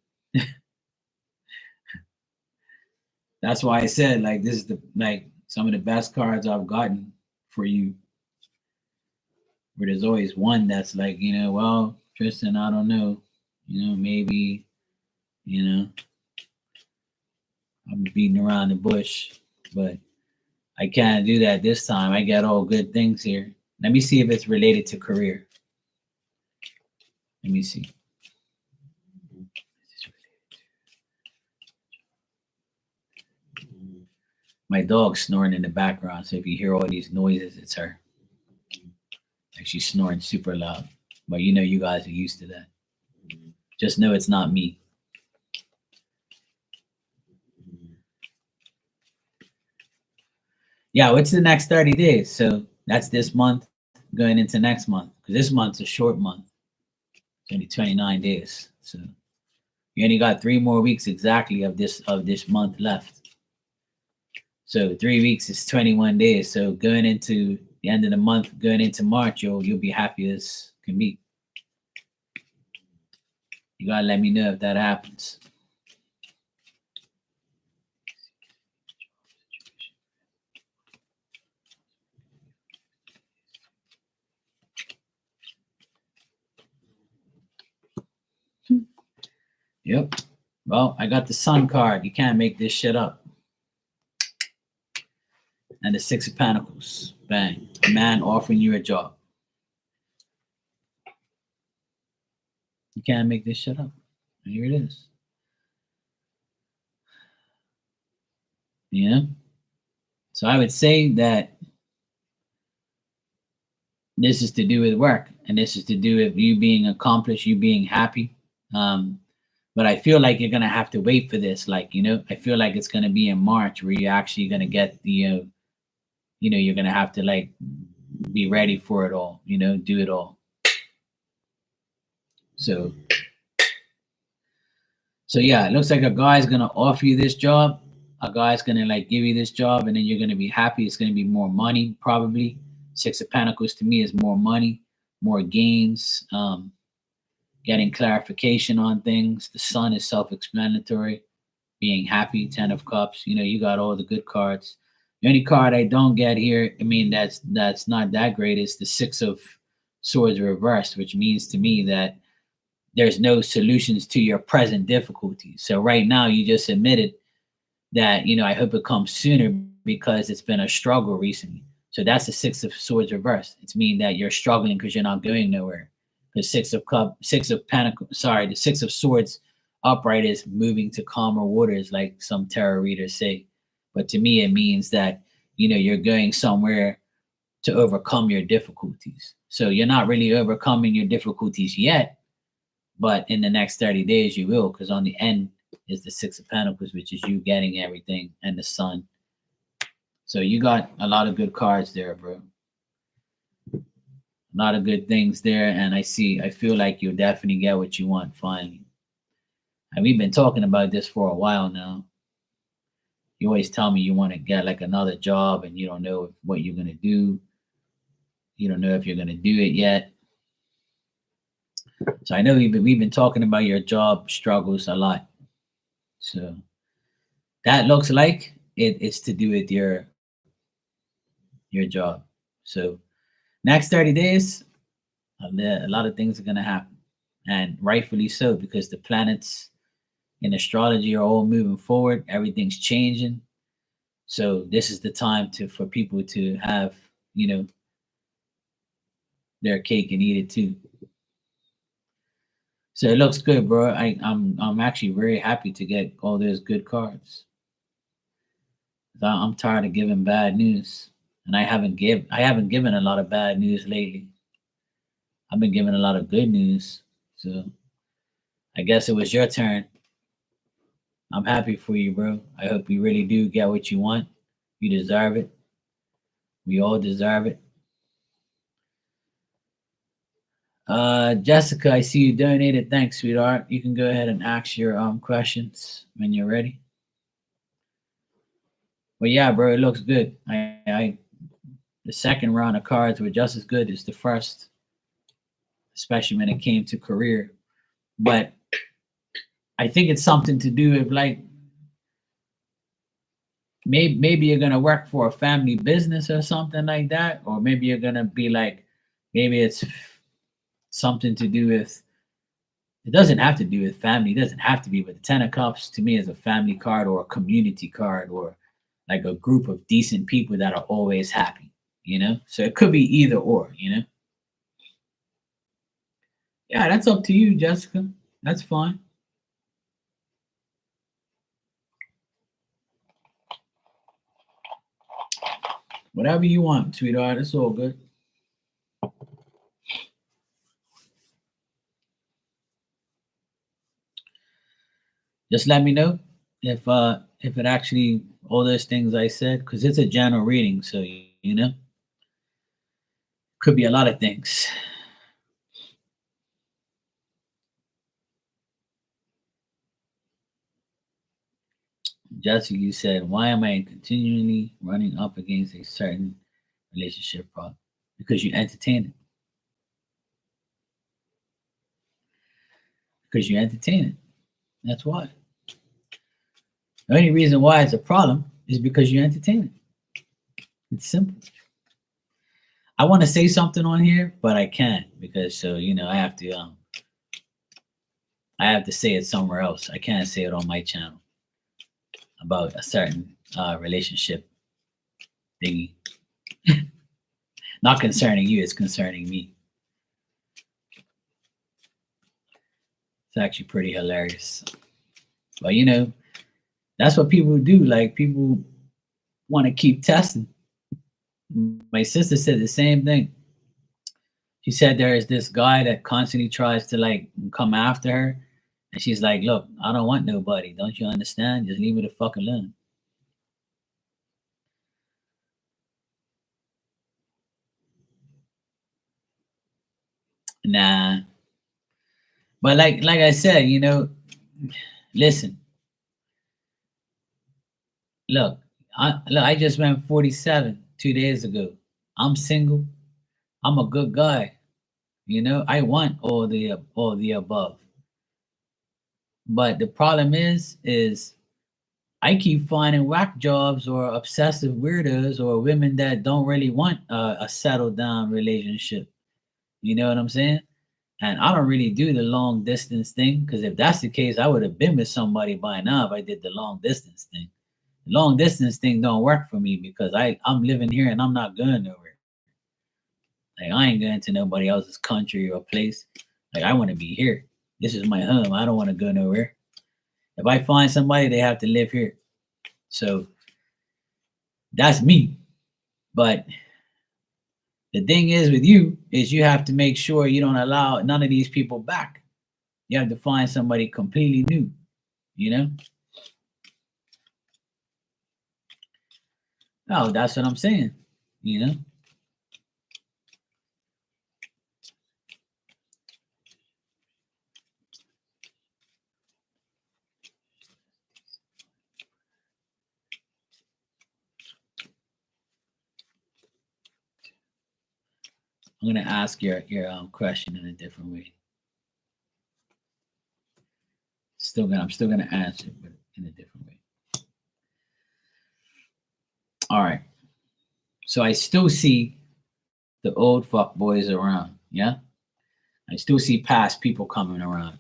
Speaker 1: That's why I said, like, this is the, like, some of the best cards I've gotten for you. Where there's always one that's like, well, Tristan, I don't know, maybe, I'm beating around the bush, but I can't do that this time. I got all good things here. Let me see if it's related to career. Let me see. My dog's snoring in the background, so if you hear all these noises, it's her. Like she's snoring super loud. But you guys are used to that. Just know it's not me. Yeah, what's the next 30 days? So that's this month going into next month. Because this month's a short month. It's only 29 days. So you only got 3 more weeks exactly of this month left. So 3 weeks is 21 days. So going into the end of the month, going into March, you'll be happy as can be. You gotta let me know if that happens. Yep. Well, I got the Sun card. You can't make this shit up. And the 6 of Pentacles. Bang. A man offering you a job. You can't make this shit up. And here it is. Yeah. So I would say that this is to do with work. And this is to do with you being accomplished, you being happy. But I feel like you're going to have to wait for this. Like, I feel like it's going to be in March where you're actually going to get the, you're going to have to like be ready for it all, do it all. So yeah, it looks like a guy's going to offer you this job. A guy's going to like give you this job and then you're going to be happy. It's going to be more money, probably. 6 of Pentacles to me is more money, more gains, getting clarification on things. The Sun is self-explanatory, being happy. 10 of Cups, you got all the good cards. The only card I don't get here, I mean, that's not that great, is the 6 of Swords reversed, which means to me that there's no solutions to your present difficulties. So right now, you just admitted that, I hope it comes sooner because it's been a struggle recently. So that's the 6 of Swords reversed. It's meaning that you're struggling because you're not going nowhere. The 6 of Pentacles, the 6 of Swords upright is moving to calmer waters, like some tarot readers say. But to me, it means that, you're going somewhere to overcome your difficulties. So you're not really overcoming your difficulties yet, but in the next 30 days, you will, because on the end is the 6 of Pentacles, which is you getting everything, and the Sun. So you got a lot of good cards there, bro. A lot of good things there, and I feel like you'll definitely get what you want finally. And we've been talking about this for a while now. You always tell me you want to get like another job and you don't know what you're going to do. You don't know if you're going to do it yet. So I know we've been talking about your job struggles a lot. So that looks like it's to do with your job. So next 30 days, a lot of things are going to happen. And rightfully so, because the planets in astrology are all moving forward. Everything's changing. So this is the time for people to have, their cake and eat it too. So it looks good, bro. I'm actually very happy to get all those good cards. I'm tired of giving bad news, and I haven't given a lot of bad news lately. I've been giving a lot of good news. So I guess it was your turn. I'm happy for you, bro. I hope you really do get what you want. You deserve it. We all deserve it. Jessica, I see you donated. Thanks, sweetheart. You can go ahead and ask your questions when you're ready. But yeah, bro, it looks good. The second round of cards were just as good as the first, especially when it came to career. But I think it's something to do with like maybe you're gonna work for a family business or something like that, or maybe you're gonna be like, maybe it's something to do with. It doesn't have to do with family. It doesn't have to be, but the Ten of Cups to me is a family card or a community card or like a group of decent people that are always happy. So it could be either or. Yeah, that's up to you, Jessica. That's fine. Whatever you want, sweetheart. It's all good. Just let me know if it actually all those things I said, because it's a general reading, so could be a lot of things. Jessica, you said, why am I continually running up against a certain relationship problem? Because you entertain it. Because you entertain it. That's why. The only reason why it's a problem is because you entertain it. It's simple. I want to say something on here, but I can't because I have to say it somewhere else. I can't say it on my channel about a certain relationship thingy. Not concerning you, it's concerning me. It's actually pretty hilarious. But that's what people do. Like, people want to keep testing. My sister said the same thing. She said there is this guy that constantly tries to like come after her. And she's like, look, I don't want nobody. Don't you understand? Just leave me the fuck alone. Nah. But like I said, listen. Look, I just went 47 2 days ago. I'm single. I'm a good guy. I want all the above. But the problem is I keep finding whack jobs or obsessive weirdos or women that don't really want a settled down relationship. You know what I'm saying? And I don't really do the long distance thing, because if that's the case, I would have been with somebody by now if I did the long distance thing. The long distance thing don't work for me because I'm living here and I'm not going nowhere. Like, I ain't going to nobody else's country or place. Like, I want to be here. This is my home. I don't want to go nowhere. If I find somebody, they have to live here. So that's me. But the thing is with you is you have to make sure you don't allow none of these people back. You have to find somebody completely new, Oh, that's what I'm saying, I'm gonna ask your question in a different way. I'm still gonna answer, but in a different way. All right. So I still see the old fuck boys around. Yeah. I still see past people coming around.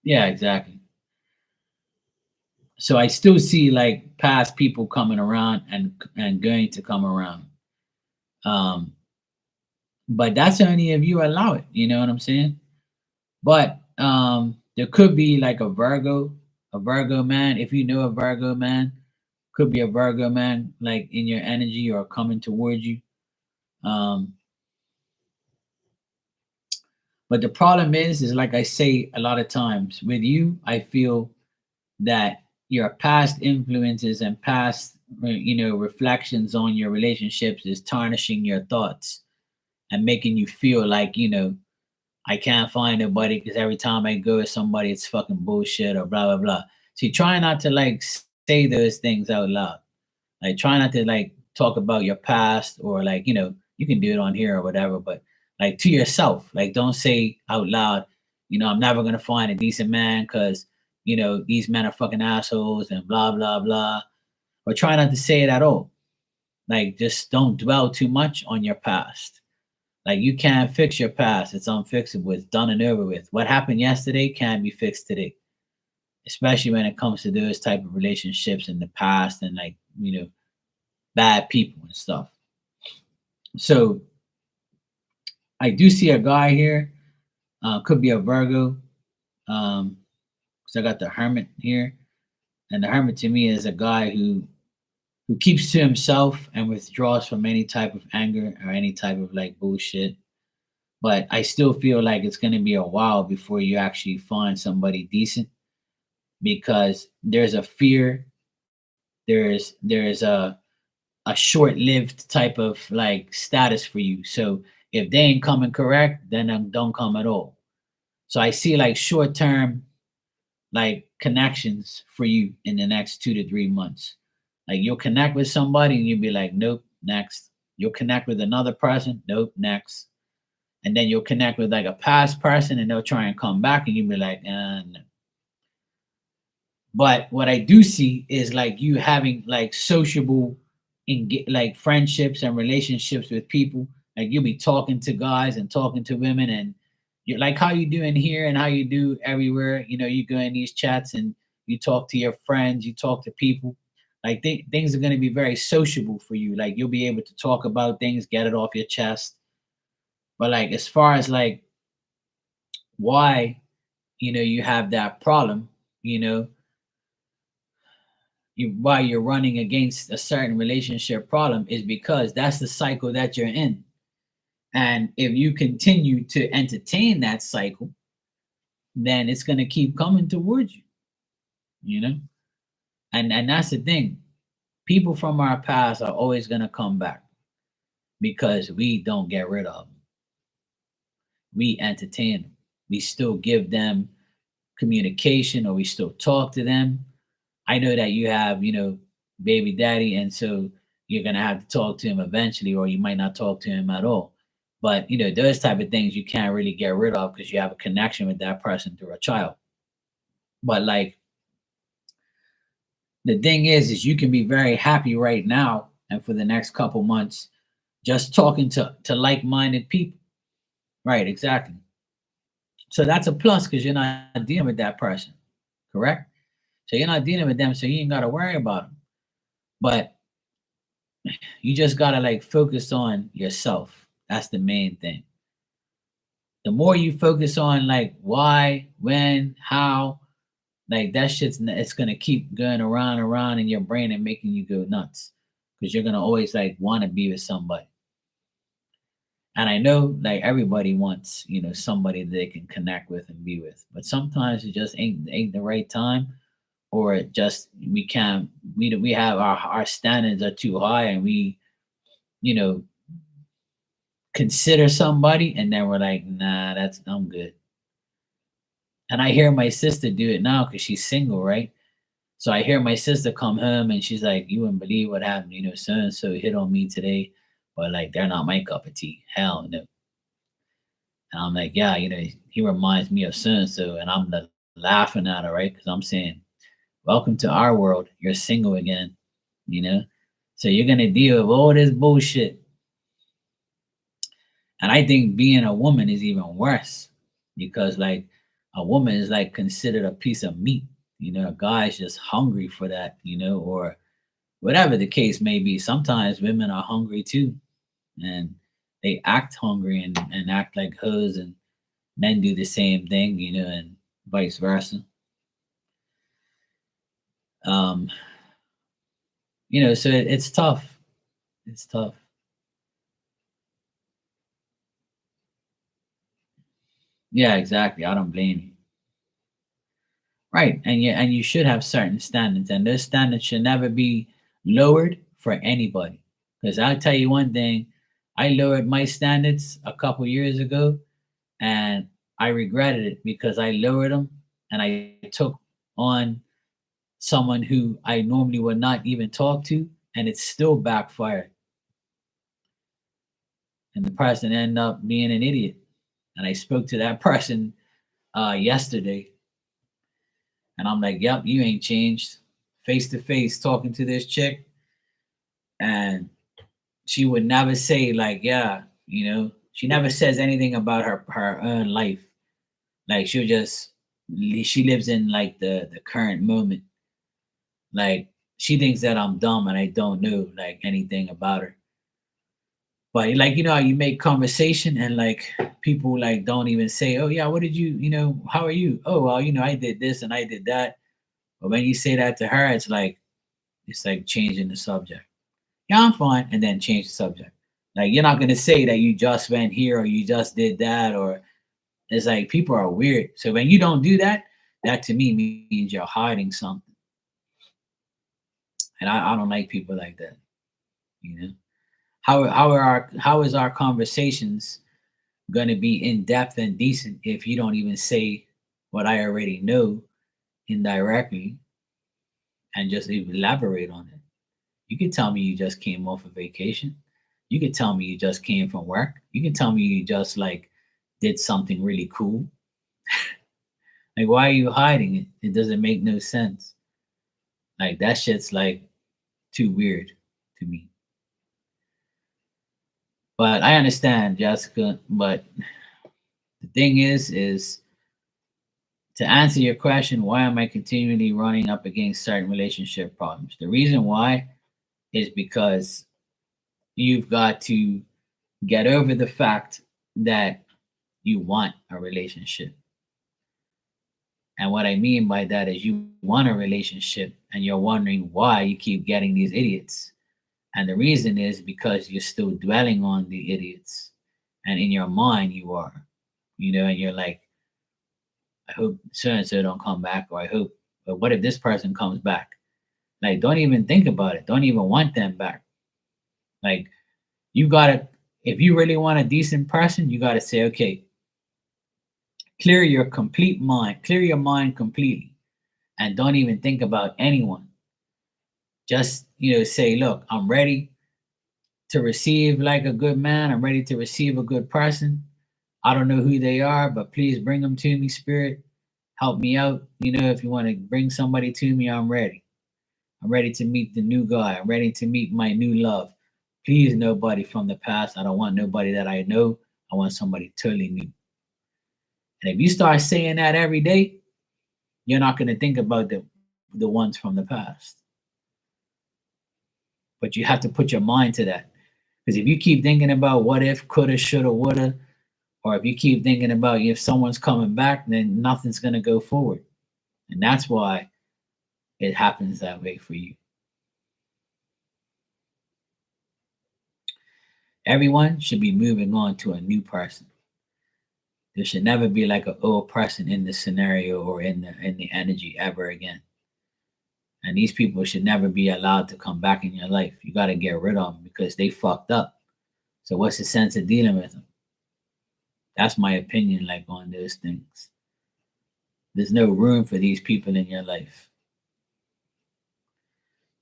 Speaker 1: Yeah, exactly. So I still see like past people coming around and going to come around. Um, but that's only if you allow it. You know what I'm saying? But there could be like a Virgo man. If you know a Virgo man, could be a Virgo man like in your energy or coming towards you. Um, but the problem is like I say a lot of times with you, I feel that your past influences and past reflections on your relationships is tarnishing your thoughts and making you feel like I can't find nobody because every time I go with somebody, it's fucking bullshit or blah blah blah. So you try not to like say those things out loud. Like, try not to like talk about your past, or like you can do it on here or whatever, but like to yourself. Like, don't say out loud, I'm never gonna find a decent man because these men are fucking assholes and blah blah blah. Or try not to say it at all. Like, just don't dwell too much on your past. Like, you can't fix your past. It's unfixable. It's done and over with. What happened yesterday can't be fixed today, especially when it comes to those type of relationships in the past and like, bad people and stuff. So I do see a guy here. Could be a Virgo. Because I got the Hermit here. And the Hermit to me is a guy who keeps to himself and withdraws from any type of anger or any type of like bullshit. But I still feel like it's going to be a while before you actually find somebody decent, because there's a fear, there's a short-lived type of like status for you. So if they ain't coming correct, then don't come at all. So I see like short-term like connections for you in the next 2 to 3 months. Like, you'll connect with somebody and you'll be like, nope, next. You'll connect with another person, nope, next. And then you'll connect with like a past person and they'll try and come back and you'll be like, no. But what I do see is like you having like sociable like friendships and relationships with people. Like, you'll be talking to guys and talking to women, and you're like how you do in here and how you do everywhere. You go in these chats and you talk to your friends, you talk to people. Like, things are going to be very sociable for you. Like, you'll be able to talk about things, get it off your chest. But like, as far as like why, you have that problem, why you're running against a certain relationship problem is because that's the cycle that you're in. And if you continue to entertain that cycle, then it's going to keep coming towards you, you know? And that's the thing. People from our past are always going to come back because we don't get rid of them. We entertain them. We still give them communication, or we still talk to them. I know that you have, baby daddy, and so you're gonna have to talk to him eventually, or you might not talk to him at all. But those type of things you can't really get rid of because you have a connection with that person through a child. But like, the thing is you can be very happy right now and for the next couple months just talking to like-minded people. Right, exactly. So that's a plus because you're not dealing with that person, correct? So you're not dealing with them, so you ain't got to worry about them. But you just got to like focus on yourself. That's the main thing. The more you focus on like why, when, how, like that it's going to keep going around and around in your brain and making you go nuts because you're going to always like want to be with somebody. And I know like everybody wants, somebody that they can connect with and be with, but sometimes it just ain't the right time, or it just we can't we have our standards are too high, and we you know consider somebody and then we're like, nah, I'm good. And I hear my sister do it now because she's single, right? So I hear my sister come home and she's like, you wouldn't believe what happened, so and so hit on me today, but like they're not my cup of tea, hell no. And I'm like, yeah, he reminds me of so and so, and I'm laughing at her, right? Because I'm saying, welcome to our world. You're single again, you know? So you're going to deal with all this bullshit. And I think being a woman is even worse because, like, a woman is like considered a piece of meat. A guy's just hungry for that, or whatever the case may be. Sometimes women are hungry too, and they act hungry and act like hoes, and men do the same thing, and vice versa. Um, so it's tough. It's tough. Yeah, exactly. I don't blame you. Right. And you should have certain standards, and those standards should never be lowered for anybody. Because I'll tell you one thing, I lowered my standards a couple years ago, and I regretted it because I lowered them and I took on someone who I normally would not even talk to, and it still backfired. And the person ended up being an idiot. And I spoke to that person yesterday, and I'm like, "Yep, you ain't changed." Face to face, talking to this chick, and she would never say like, "Yeah," She never says anything about her own life. Like she lives in like the current moment. Like she thinks that I'm dumb and I don't know like anything about her. But like how you make conversation and like people like don't even say, "Oh yeah, what did how are you?" "Oh well, I did this and I did that." But when you say that to her, it's like changing the subject. "Yeah, I'm fine," and then change the subject. Like you're not gonna say that you just went here or you just did that, or it's like people are weird. So when you don't do that, that to me means you're hiding something. And I don't like people like that. You know, how is our conversations gonna be in depth and decent if you don't even say what I already know indirectly and just elaborate on it? You can tell me you just came off a vacation. You can tell me you just came from work. You can tell me you just like did something really cool. Like, why are you hiding it? It doesn't make no sense. Like, that shit's like too weird to me. But I understand, Jessica. But the thing is to answer your question, why am I continually running up against certain relationship problems? The reason why is because you've got to get over the fact that you want a relationship. And what I mean by that is you want a relationship and you're wondering why you keep getting these idiots. And the reason is because you're still dwelling on the idiots. And in your mind, you are, and you're like, I hope so and so don't come back, or I hope, but what if this person comes back? Like, don't even think about it. Don't even want them back. Like, you gotta, if you really want a decent person, you gotta say, okay, clear your mind completely, and don't even think about anyone. Just, say, look, I'm ready to receive like a good man. I'm ready to receive a good person. I don't know who they are, but please bring them to me, Spirit. Help me out. If you want to bring somebody to me, I'm ready. I'm ready to meet the new guy. I'm ready to meet my new love. Please, nobody from the past. I don't want nobody that I know. I want somebody totally new. And if you start saying that every day, you're not going to think about the ones from the past. But you have to put your mind to that. Because if you keep thinking about what if, coulda, shoulda, woulda, or if you keep thinking about if someone's coming back, then nothing's going to go forward. And that's why it happens that way for you. Everyone should be moving on to a new person. There should never be like an old person in the scenario or in the energy ever again. And these people should never be allowed to come back in your life. You got to get rid of them because they fucked up. So what's the sense of dealing with them? That's my opinion, like on those things. There's no room for these people in your life.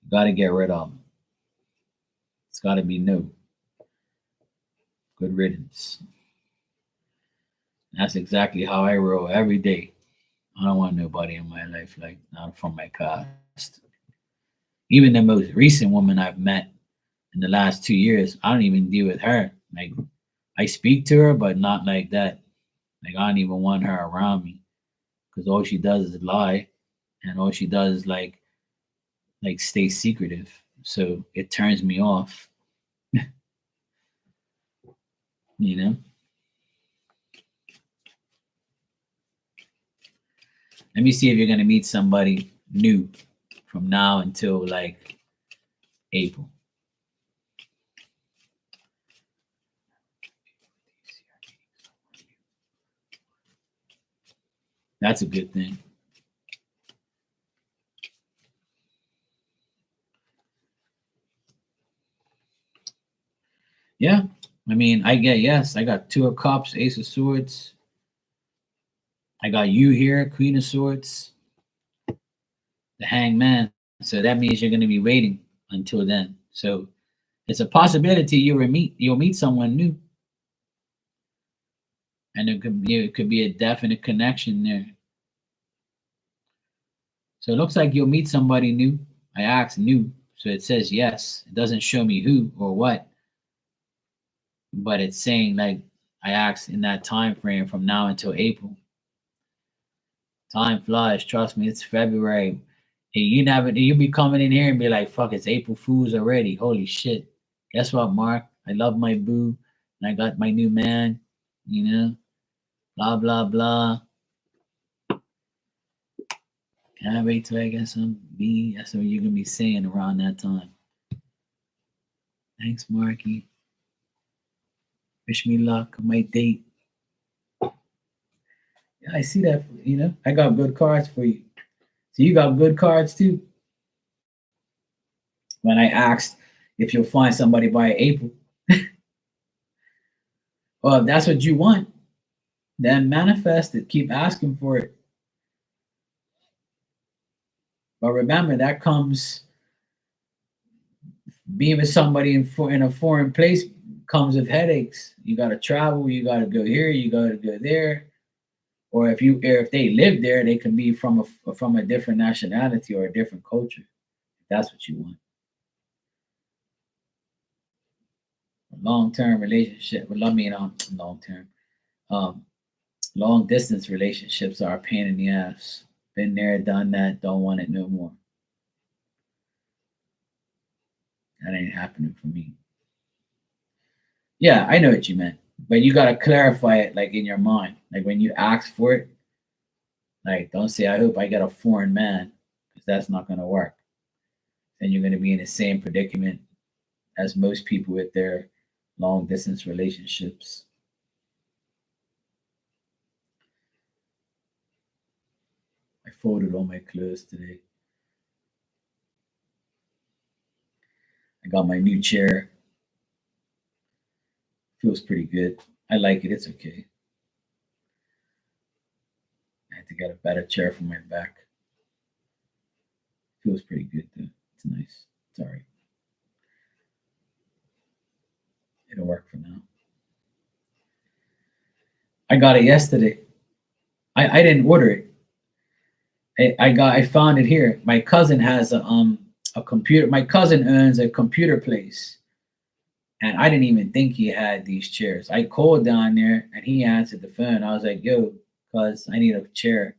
Speaker 1: You got to get rid of them. It's got to be no. Good riddance. That's exactly how I roll every day. I don't want nobody in my life like not from my past. Even the most recent woman I've met in the last 2 years, I don't even deal with her. Like I speak to her, but not like that. Like I don't even want her around me because all she does is lie, and all she does is like stay secretive. So it turns me off. you know. Let me see if you're gonna meet somebody new from now until like April. That's a good thing. Yeah. I mean, I get yes. I got Two of Cups, Ace of Swords. I got you here, Queen of Swords, the Hangman. So that means you're going to be waiting until then. So it's a possibility you'll meet someone new, And it could be a definite connection there. So it looks like you'll meet somebody new. I asked new, so it says yes. It doesn't show me who or what, but it's saying like I asked in that time frame from now until April. Time flies. Trust me, it's February. And you be coming in here and be like, "Fuck, it's April Fools already." Holy shit! Guess what, Mark? I love my boo, and I got my new man. You know, blah blah blah. Can't wait till I get some B. That's what you're gonna be saying around that time. Thanks, Marky. Wish me luck on my date. Yeah, I see that. I got good cards for you. So you got good cards too. When I asked if you'll find somebody by April, well, if that's what you want, then manifest it. Keep asking for it. But remember, that comes being with somebody in a foreign place comes with headaches. You got to travel. You got to go here. You got to go there. Or if they live there, they can be from a different nationality or a different culture. If that's what you want. A long-term relationship. Well, I mean, long-term. Um, long-distance relationships are a pain in the ass. Been there, done that. Don't want it no more. That ain't happening for me. Yeah, I know what you meant, but you gotta clarify it like in your mind. Like when you ask for it, like don't say, "I hope I get a foreign man," because that's not gonna work. Then you're gonna be in the same predicament as most people with their long distance relationships. I folded all my clothes today. I got my new chair. Feels pretty good. I like it. It's okay. I had to get a better chair for my back. Feels pretty good though. It's nice. It's all right. It'll work for now. I got it yesterday. I didn't order it. I found it here. My cousin has a computer. My cousin owns a computer place, and I didn't even think he had these chairs. I called down there, and he answered the phone. I was like, "Yo, cuz I need a chair."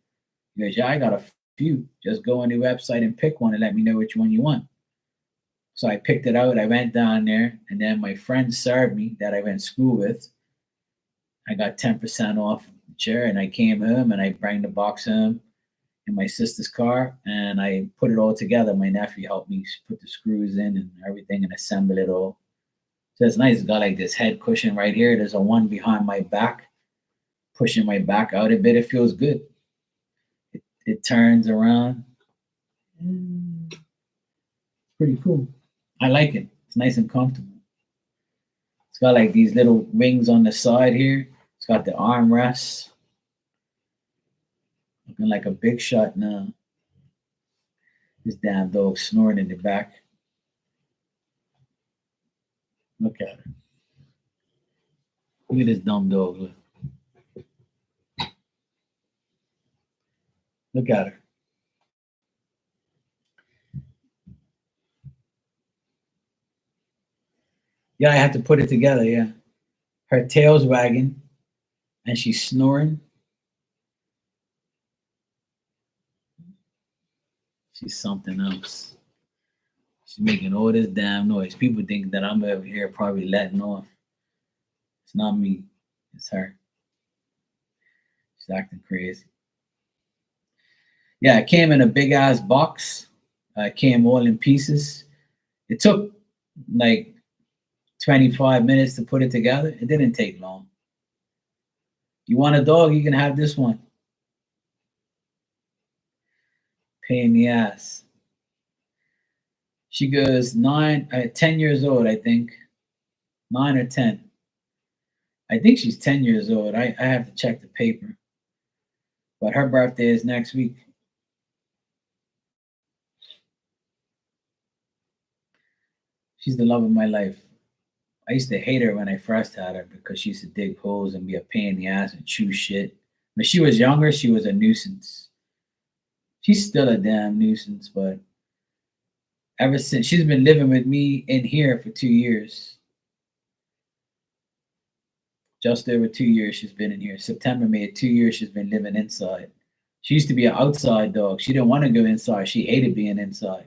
Speaker 1: He goes, "Yeah, I got a few. Just go on the website and pick one, and let me know which one you want." So I picked it out. I went down there, and then my friend served me that I went to school with. I got 10% off the chair, and I came home and I bring the box home in my sister's car, and I put it all together. My nephew helped me put the screws in and everything and assemble it all. So it's nice. It's got like this head cushion right here. There's a one behind my back, pushing my back out a bit. It feels good. It turns around. Pretty cool. I like it. It's nice and comfortable. It's got like these little wings on the side here. It's got the armrests. Looking like a big shot now. This damn dog snoring in the back. Look at her. Look at this dumb dog. Look at her. Yeah, I had to put it together. Yeah. Her tail's wagging and she's snoring. She's something else. She's making all this damn noise. People think that I'm over here probably letting off. It's not me, it's her. She's acting crazy. Yeah, it came in a big ass box. It came all in pieces. It took like 25 minutes to put it together. It didn't take long. You want a dog, you can have this one. Pain in the ass. She goes 10 years old, I think. 9 or 10. I think she's 10 years old. I have to check the paper. But her birthday is next week. She's the love of my life. I used to hate her when I first had her because she used to dig holes and be a pain in the ass and chew shit. When she was younger, she was a nuisance. She's still a damn nuisance, but ever since she's been living with me in here for 2 years, just over 2 years she's been in here. September made 2 years she's been living inside. She used to be an outside dog. She didn't want to go inside. She hated being inside.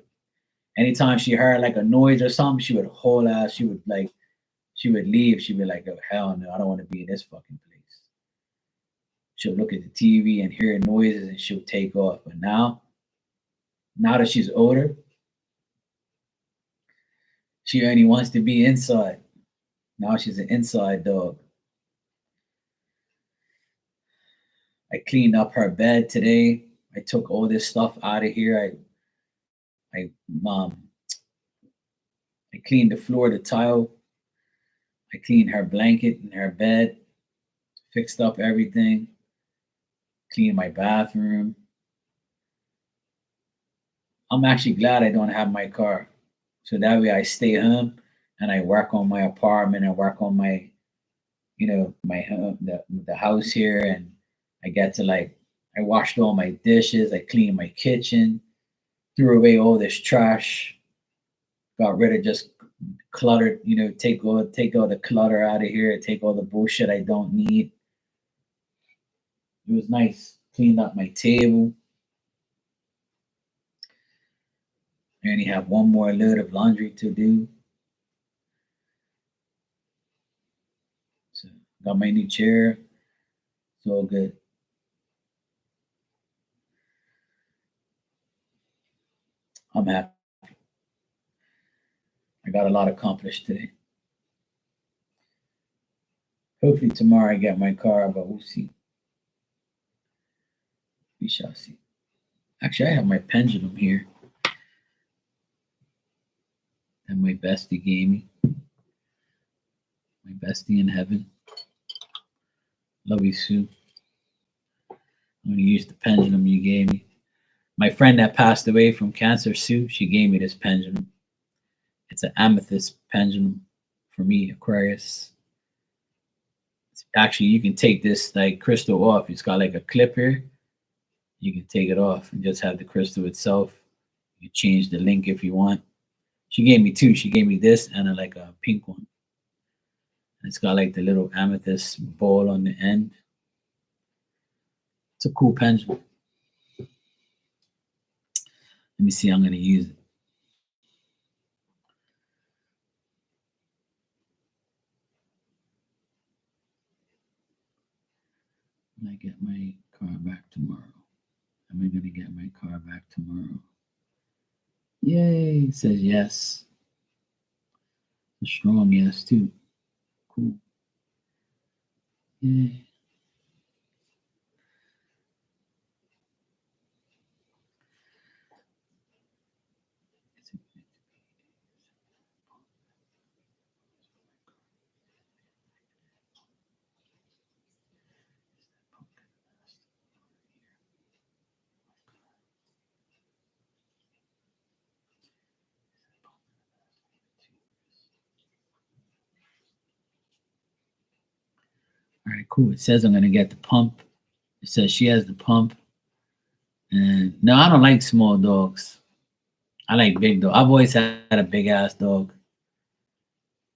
Speaker 1: Anytime she heard like a noise or something, she would haul ass. She would leave. She'd be like, "Oh hell no, I don't want to be in this fucking place." She'll look at the TV and hear noises and she'll take off. But now that she's older, she only wants to be inside. Now she's an inside dog. I cleaned up her bed today. I took all this stuff out of here. I I cleaned the floor, the tile. I cleaned her blanket and her bed, fixed up everything, cleaned my bathroom. I'm actually glad I don't have my car. So that way I stay home and I work on my apartment and work on my, my home, the house here. And I get to like, I washed all my dishes, I cleaned my kitchen, threw away all this trash, got rid of just cluttered, take all the clutter out of here, take all the bullshit I don't need. It was nice. Cleaned up my table. I only have one more load of laundry to do. So got my new chair. It's all good. I'm happy. I got a lot accomplished today. Hopefully tomorrow I get my car, but we'll see. We shall see. Actually, I have my pendulum here that my bestie gave me. My bestie in heaven. Love you, Sue. I'm gonna use the pendulum you gave me. My friend that passed away from cancer, Sue, she gave me this pendulum. It's an amethyst pendulum for me, Aquarius. Actually, you can take this like crystal off. It's got like a clip here. You can take it off and just have the crystal itself. You can change the link if you want. She gave me two. She gave me this and like a pink one. It's got like the little amethyst ball on the end. It's a cool pendulum. Let me see. I'm going to use it. When I get my car back tomorrow. Am I going to get my car back tomorrow? Yay. It says yes. A strong yes, too. Cool. Yay. All right, cool. It says I'm going to get the pump. It says she has the pump. And no, I don't like small dogs. I like big dog. I've always had a big ass dog.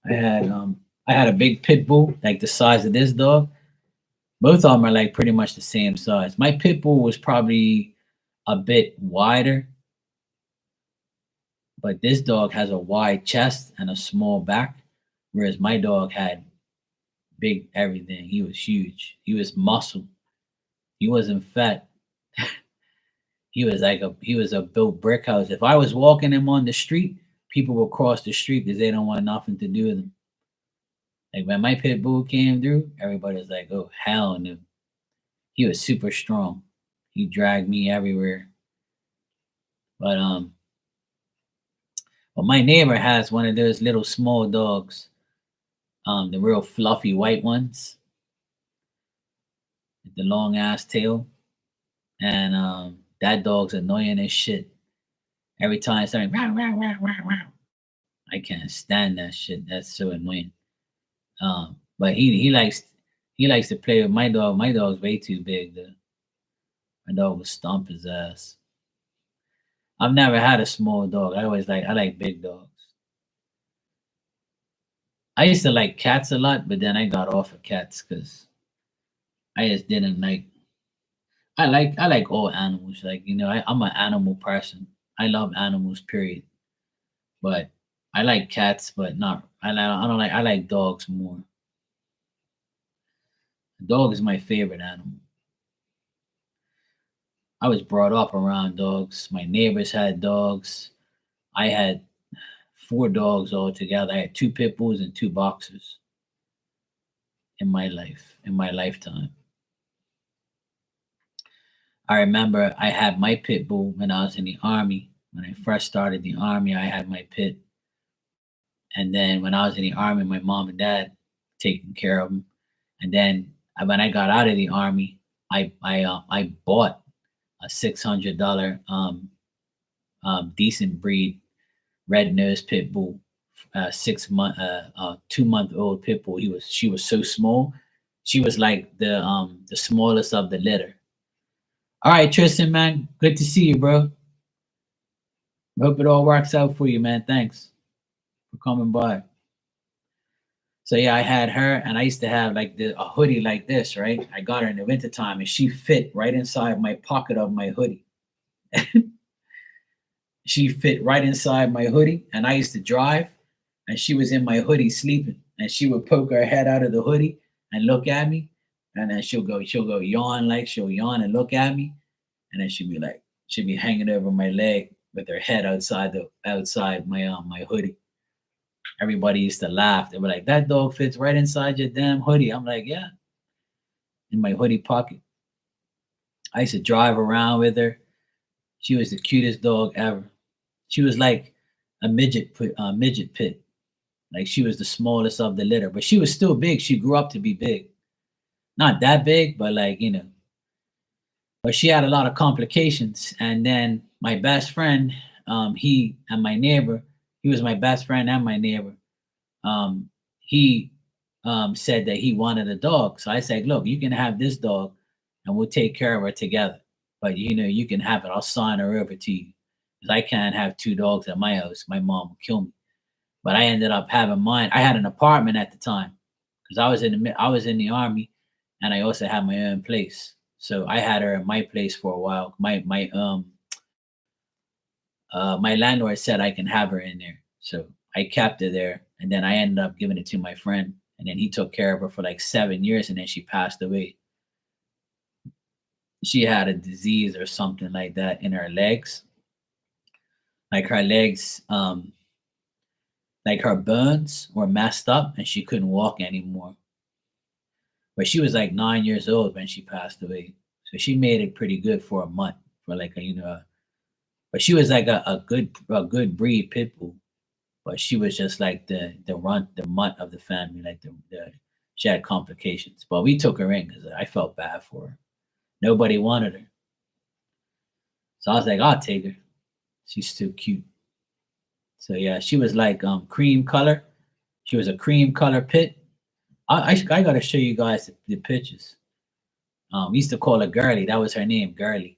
Speaker 1: I had a big pit bull, like the size of this dog. Both of them are like pretty much the same size. My pit bull was probably a bit wider, but this dog has a wide chest and a small back, whereas my dog had big everything. He was huge. He was muscle. He wasn't fat. He was a built brick house. If I was walking him on the street, people would cross the street because they don't want nothing to do with him. Like when my pit bull came through, everybody was like, "Oh hell no!" He was super strong. He dragged me everywhere. But my neighbor has one of those little small dogs, the real fluffy white ones with the long ass tail, and that dog's annoying as shit. Every time it's starting, "Wow, wow, wow, wow, wow." I can't stand that shit. That's so annoying. But he likes to play with my dog. My dog's way too big. My dog will stomp his ass. I've never had a small dog. I like big dogs. I used to like cats a lot, but then I got off of cats because I just didn't like. I like all animals. Like I'm an animal person. I love animals. Period. But I like cats, but not. I don't like. I like dogs more. A dog is my favorite animal. I was brought up around dogs. My neighbors had dogs. I had four dogs altogether. I had two pit bulls and two boxers in my lifetime. I remember I had my pit bull when I was in the army. When I first started the army, I had my pit. And then when I was in the army, my mom and dad taking care of him. And then when I got out of the army, I bought a $600 decent breed red nosed pit bull, 6 month, 2 month old pit bull. She was so small. She was like the smallest of the litter. All right, Tristan, man, good to see you, bro. Hope it all works out for you, man. Thanks for coming by. So yeah, I had her, and I used to have like a hoodie like this, right? I got her in the wintertime, and she fit right inside my pocket of my hoodie. She fit right inside my hoodie, and I used to drive, and she was in my hoodie sleeping, and she would poke her head out of the hoodie and look at me, and then she'll go yawn, like she'll yawn and look at me, and then she'd be hanging over my leg with her head outside my hoodie. Everybody used to laugh. They were like, "That dog fits right inside your damn hoodie." I'm like, "Yeah, in my hoodie pocket." I used to drive around with her. She was the cutest dog ever. She was like midget pit. Like she was the smallest of the litter, but she was still big. She grew up to be big. Not that big, but But she had a lot of complications. And then my best friend, he and my neighbor, he was my best friend and my neighbor. He said that he wanted a dog. So I said, "Look, you can have this dog, and we'll take care of her together. But you can have it. I'll sign her over to you because I can't have two dogs at my house. My mom will kill me." But I ended up having mine. I had an apartment at the time because I was in the army, and I also had my own place. So I had her in my place for a while. My landlord said I can have her in there, so I kept her there, and then I ended up giving it to my friend, and then he took care of her for like 7 years, and then she passed away. She had a disease or something like that in her legs, like her legs, like her bones were messed up, and she couldn't walk anymore. But she was like 9 years old when she passed away, so she made it pretty good for a month, for like but she was like a good breed pit bull. But she was just like the mutt of the family. Like she had complications. But we took her in because I felt bad for her. Nobody wanted her, so I was like, I'll take her. She's still cute. So yeah, she was like cream color. She was a cream color pit. I gotta show you guys the pictures. We used to call her Girly. That was her name, Girly.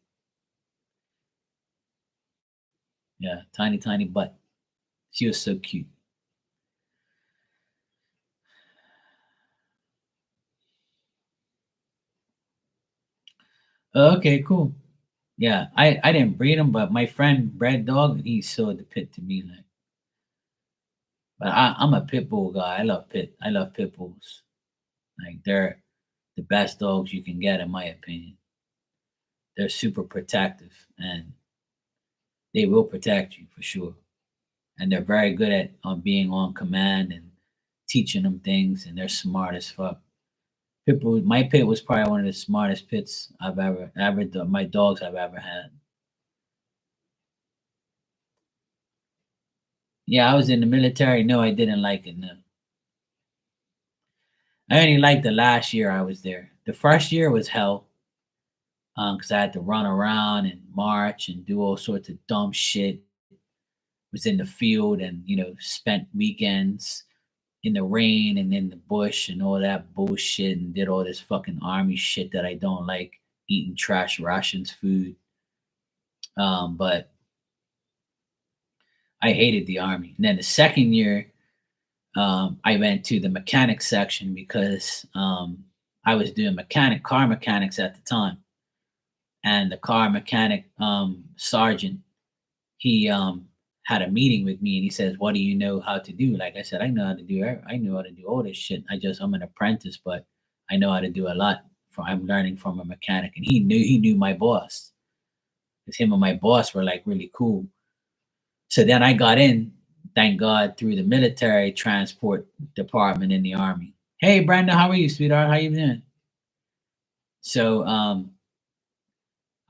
Speaker 1: Yeah, tiny tiny butt. She was so cute. Okay, cool. Yeah, I didn't breed him, but my friend bred dog, and he sold the pit to me. Like, but I'm a pit bull guy. I love pit bulls. Like they're the best dogs you can get, in my opinion. They're super protective, and they will protect you for sure. And they're very good at being on command and teaching them things, and they're smart as fuck. Pit bull, my pit was probably one of the smartest pits my dogs I've ever had. Yeah, I was in the military. No, I didn't like it. No, I only liked the last year I was there. The first year was hell, because I had to run around and march and do all sorts of dumb shit. Was in the field and spent weekends in the rain and in the bush and all that bullshit, and did all this fucking army shit that I don't like, eating trash rations food. But I hated the army. And then the second year, I went to the mechanic section because I was doing car mechanics at the time, and the car mechanic sergeant, he had a meeting with me, and he says, "What do you know how to do?" Like I said, I know how to do. I know how to do all this shit. I'm an apprentice, but I know how to do a lot. I'm learning from a mechanic, and he knew my boss, because him and my boss were like really cool. So then I got in, thank God, through the military transport department in the army. Hey, Brenda, how are you, sweetheart? How you doing? So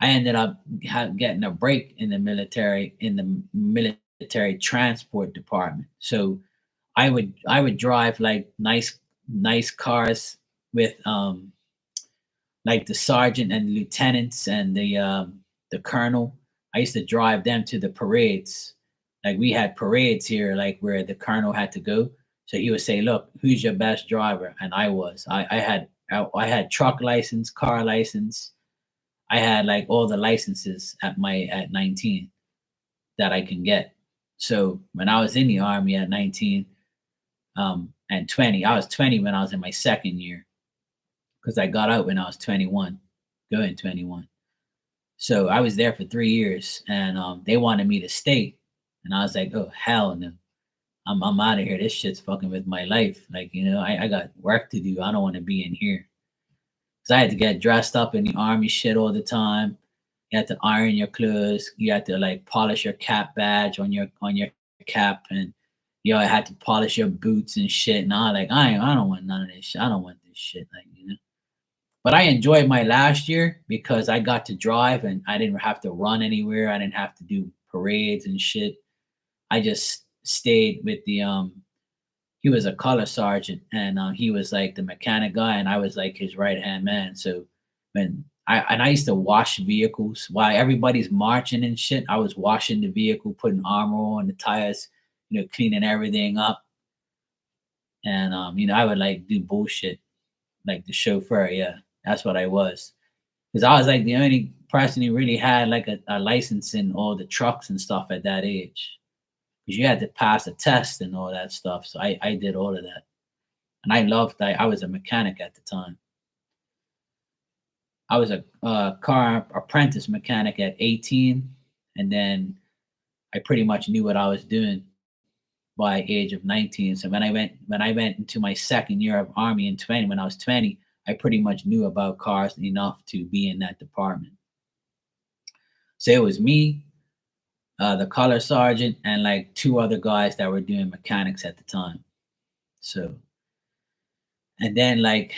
Speaker 1: I ended up getting a break in the military transport department. So I would drive like nice cars with like the sergeant and lieutenants and the colonel. I used to drive them to the parades. Like we had parades here, like where the colonel had to go. So he would say, "Look, who's your best driver?" And I was. I had truck license, car license. I had like all the licenses at 19 that I can get. So when I was in the army at 19 and 20, I was 20 when I was in my second year, because I got out when I was 21, going 21. So I was there for 3 years, and they wanted me to stay, and I was like, "Oh hell no, I'm out of here. This shit's fucking with my life. Like, I got work to do. I don't want to be in here." Because I had to get dressed up in the army shit all the time. You had to iron your clothes. You had to like polish your cap badge on your cap, and I had to polish your boots and shit. And I like I don't want none of this shit. I don't want this shit. Like. But I enjoyed my last year because I got to drive and I didn't have to run anywhere. I didn't have to do parades and shit. I just stayed with the he was a color sergeant, and he was like the mechanic guy, and I was like his right hand man. So I used to wash vehicles while everybody's marching and shit. I was washing the vehicle, putting armor on the tires, cleaning everything up. And I would like do bullshit like the chauffeur. Yeah, that's what I was. Because I was like the only person who really had like a license in all the trucks and stuff at that age. Because you had to pass a test and all that stuff. So I did all of that. And I loved that. I was a mechanic at the time. I was a car apprentice mechanic at 18. And then I pretty much knew what I was doing by age of 19. So when I went into my second year of army in 20, when I was 20, I pretty much knew about cars enough to be in that department. So it was me, the color sergeant, and like two other guys that were doing mechanics at the time. So, and then like,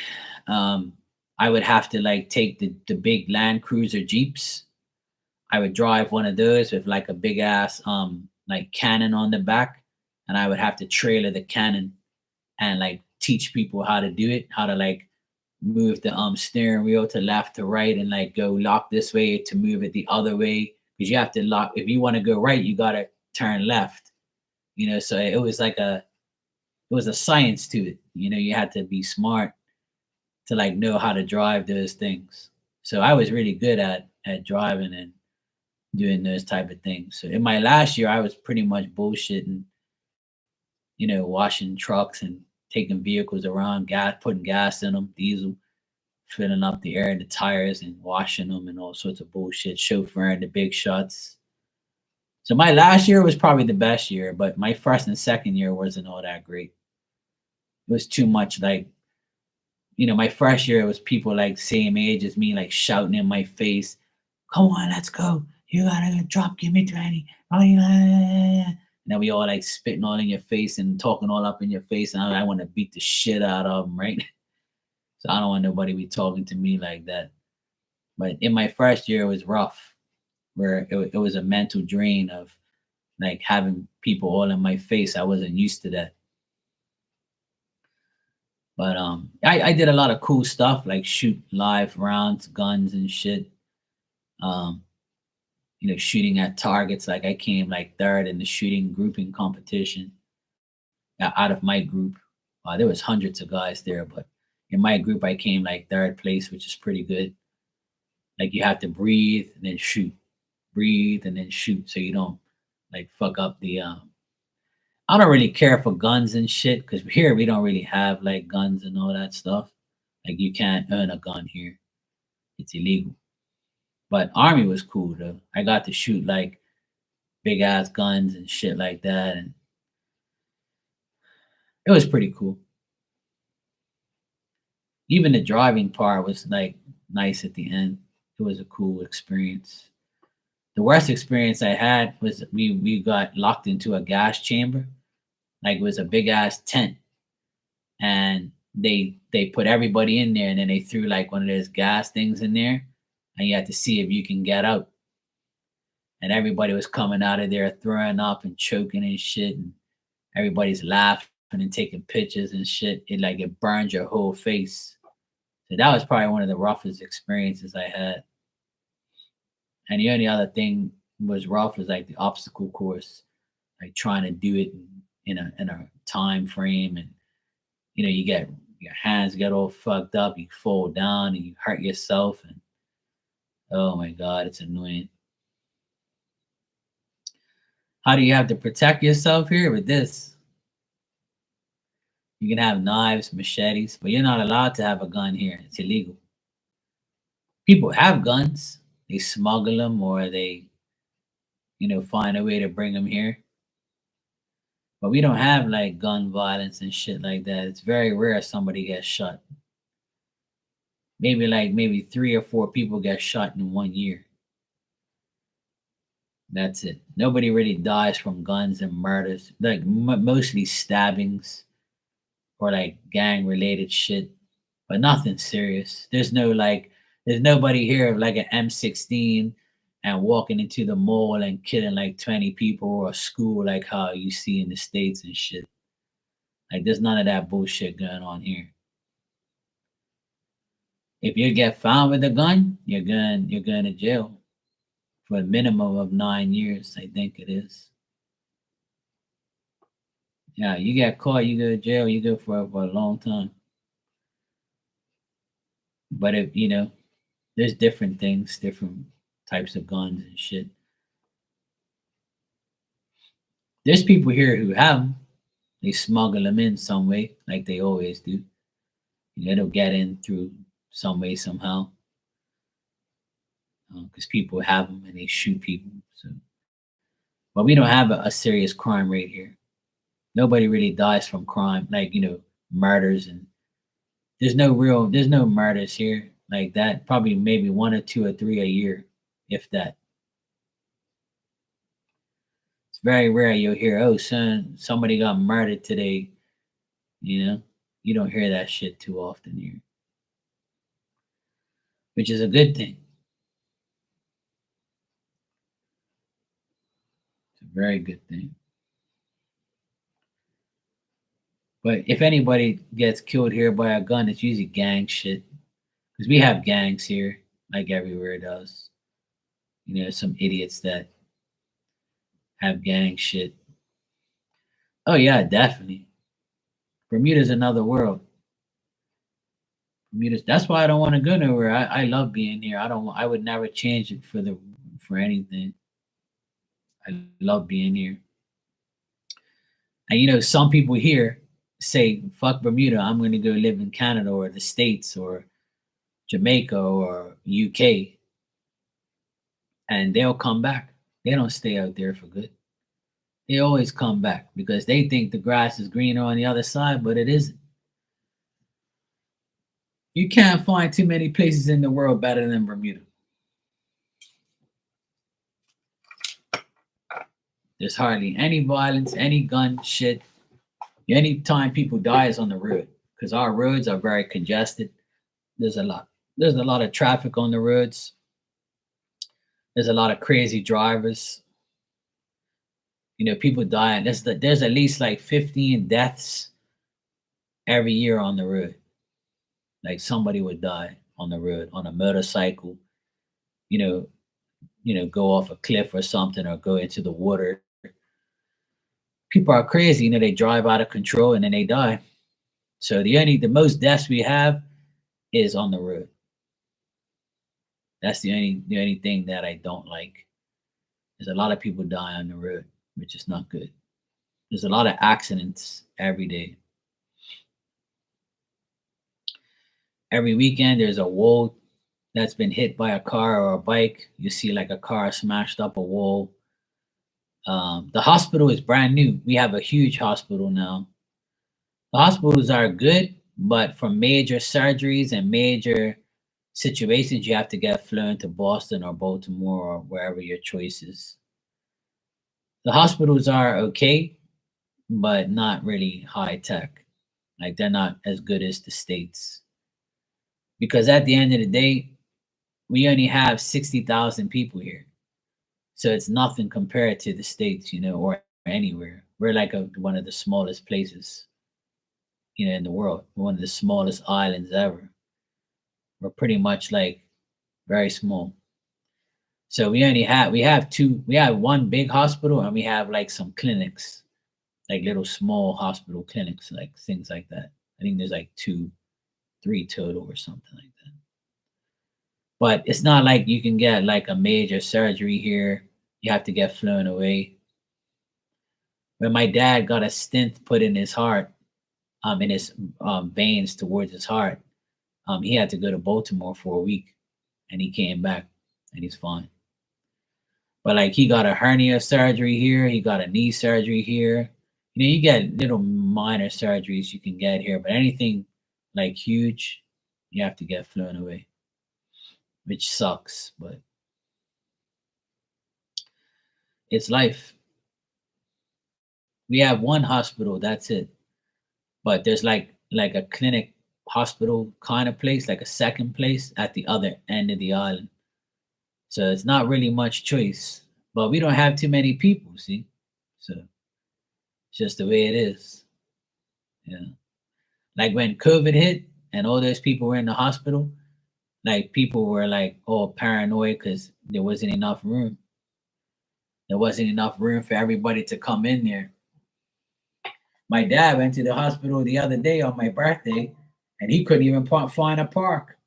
Speaker 1: I would have to like take the big Land Cruiser Jeeps. I would drive one of those with like a big ass like cannon on the back, and I would have to trailer the cannon and like teach people how to do it, how to like move the steering wheel to left to right, and like go lock this way to move it the other way, because you have to lock. If you want to go right, you gotta turn left. So it was a science to it. You had to be smart to like know how to drive those things. So I was really good at driving and doing those type of things. So in my last year, I was pretty much bullshitting, washing trucks and taking vehicles around, putting gas in them, diesel, filling up the air in the tires and washing them and all sorts of bullshit, chauffeuring the big shots. So my last year was probably the best year, but my first and second year wasn't all that great. It was too much like, my first year it was people like same age as me, like shouting in my face, "Come on, let's go. You gotta drop, give me 20. Oh, yeah." And then we all like spitting all in your face and talking all up in your face. And I want to beat the shit out of them, right? So I don't want nobody be talking to me like that. But in my first year, it was rough, where it was a mental drain of like having people all in my face. I wasn't used to that. But I did a lot of cool stuff like shoot live rounds, guns and shit. Um, shooting at targets. Like I came like third in the shooting grouping competition out of my group. There was hundreds of guys there, but in my group, I came like third place, which is pretty good. Like you have to breathe and then shoot, breathe and then shoot, so you don't like fuck up the. I don't really care for guns and shit because here we don't really have like guns and all that stuff. Like you can't own a gun here; it's illegal. But army was cool though. I got to shoot like big ass guns and shit like that, and it was pretty cool. Even the driving part was like nice at the end. It was a cool experience. The worst experience I had was we got locked into a gas chamber. Like it was a big ass tent, and they put everybody in there, and then they threw like one of those gas things in there, and you had to see if you can get out. And everybody was coming out of there throwing up and choking and shit, and everybody's laughing and taking pictures and shit. It burned your whole face. So that was probably one of the roughest experiences I had. And the only other thing was rough was like the obstacle course, like trying to do it in a time frame, and you get your hands get all fucked up, you fall down and you hurt yourself, and oh my god, it's annoying. How do you have to protect yourself here with this? You can have knives, machetes, but you're not allowed to have a gun here. It's illegal. People have guns. They smuggle them or they, find a way to bring them here. But we don't have like gun violence and shit like that. It's very rare somebody gets shot. Maybe 3 or 4 people get shot in 1 year. That's it. Nobody really dies from guns and murders. Like mostly stabbings or like gang related shit, but nothing serious. There's nobody here of like an M16 and walking into the mall and killing like 20 people or a school like how you see in the States and shit. Like there's none of that bullshit going on here. If you get found with a gun, you're going to jail for a minimum of 9 years, I think it is. Yeah, you get caught, you go to jail, you go for a long time. But if there's different things, different types of guns and shit. There's people here who have them. They smuggle them in some way, like they always do. They'll get in through some way somehow, because people have them and they shoot people. So, but we don't have a serious crime rate here. Nobody really dies from crime, like murders, and there's no murders here like that. Probably maybe 1 or 2 or 3 a year, if that. It's very rare you'll hear, oh, son, somebody got murdered today. You know, you don't hear that shit too often here, which is a good thing. It's a very good thing. But if anybody gets killed here by a gun, it's usually gang shit. Because we have gangs here, like everywhere does. Some idiots that have gang shit. Oh yeah, definitely. Bermuda's another world. Bermuda's. That's why I don't want to go nowhere. I love being here. I don't. I would never change it for anything. I love being here. And some people here say, "Fuck Bermuda. I'm going to go live in Canada or the States or Jamaica or UK," and they'll come back. They don't stay out there for good. They always come back because they think the grass is greener on the other side, but it isn't. You can't find too many places in the world better than Bermuda. There's hardly any violence, any gun shit. Any time people die is on the road because our roads are very congested. There's a lot. There's a lot of traffic on the roads. There's a lot of crazy drivers. People dying. There's at least like 15 deaths every year on the road. Like somebody would die on the road on a motorcycle. You know, go off a cliff or something or go into the water. People are crazy. They drive out of control and then they die. So the most deaths we have is on the road. That's the only thing that I don't like. There's a lot of people die on the road, which is not good. There's a lot of accidents every day. Every weekend, there's a wall that's been hit by a car or a bike. You see like a car smashed up a wall. The hospital is brand new. We have a huge hospital now. The hospitals are good, but for major surgeries and major situations, you have to get flown to Boston or Baltimore or wherever your choice is. The hospitals are okay, but not really high tech. Like they're not as good as the States. Because at the end of the day, we only have 60,000 people here. So it's nothing compared to the States, or anywhere. We're like one of the smallest places, in the world. We're one of the smallest islands ever. We're pretty much like very small. So we have one big hospital and we have like some clinics, like little small hospital clinics, like things like that. I think there's like 3 total or something like that. But it's not like you can get like a major surgery here. You have to get flown away. When my dad got a stent put in his heart, in his veins towards his heart, he had to go to Baltimore for a week, and he came back, and he's fine. But like he got a hernia surgery here, he got a knee surgery here. You get little minor surgeries you can get here, but anything like huge, you have to get flown away, which sucks, but it's life. We have one hospital, that's it. But there's like a clinic hospital kind of place, like a second place at the other end of the island. So it's not really much choice. But we don't have too many people, see? So it's just the way it is. Yeah. Like when COVID hit and all those people were in the hospital, like people were like all paranoid because there wasn't enough room. There wasn't enough room for everybody to come in there. My dad went to the hospital the other day on my birthday, and he couldn't even find a park.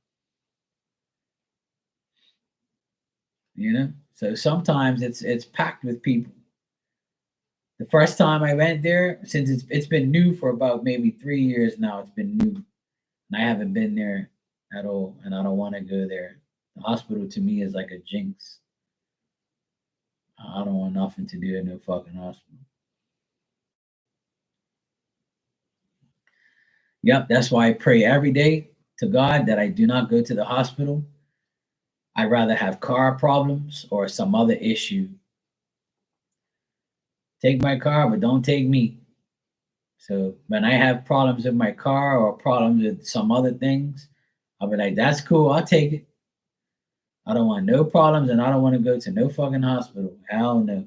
Speaker 1: So sometimes it's packed with people. The first time I went there, since it's been new for about maybe 3 years now, it's been new, and I haven't been there at all, and I don't want to go there. The hospital to me is like a jinx. I don't want nothing to do in no fucking hospital. Yep, that's why I pray every day to God that I do not go to the hospital. I'd rather have car problems or some other issue. Take my car, but don't take me. So when I have problems with my car or problems with some other things, I'll be like, that's cool, I'll take it. I don't want no problems and I don't want to go to no fucking hospital. Hell no.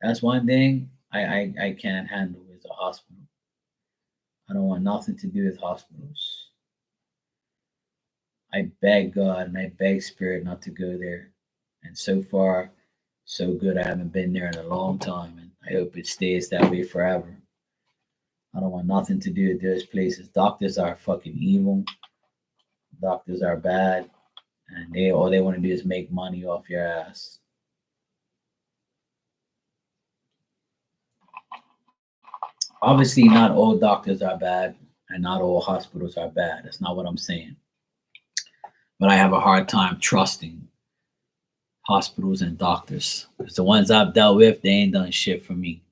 Speaker 1: That's one thing I can't handle is a hospital. I don't want nothing to do with hospitals. I beg God and I beg Spirit not to go there. And so far, so good. I haven't been there in a long time, and I hope it stays that way forever. I don't want nothing to do with those places. Doctors are fucking evil. Doctors are bad, and they all they want to do is make money off your ass. Obviously, not all doctors are bad, and not all hospitals are bad. That's not what I'm saying. But I have a hard time trusting hospitals and doctors because the ones I've dealt with, they ain't done shit for me.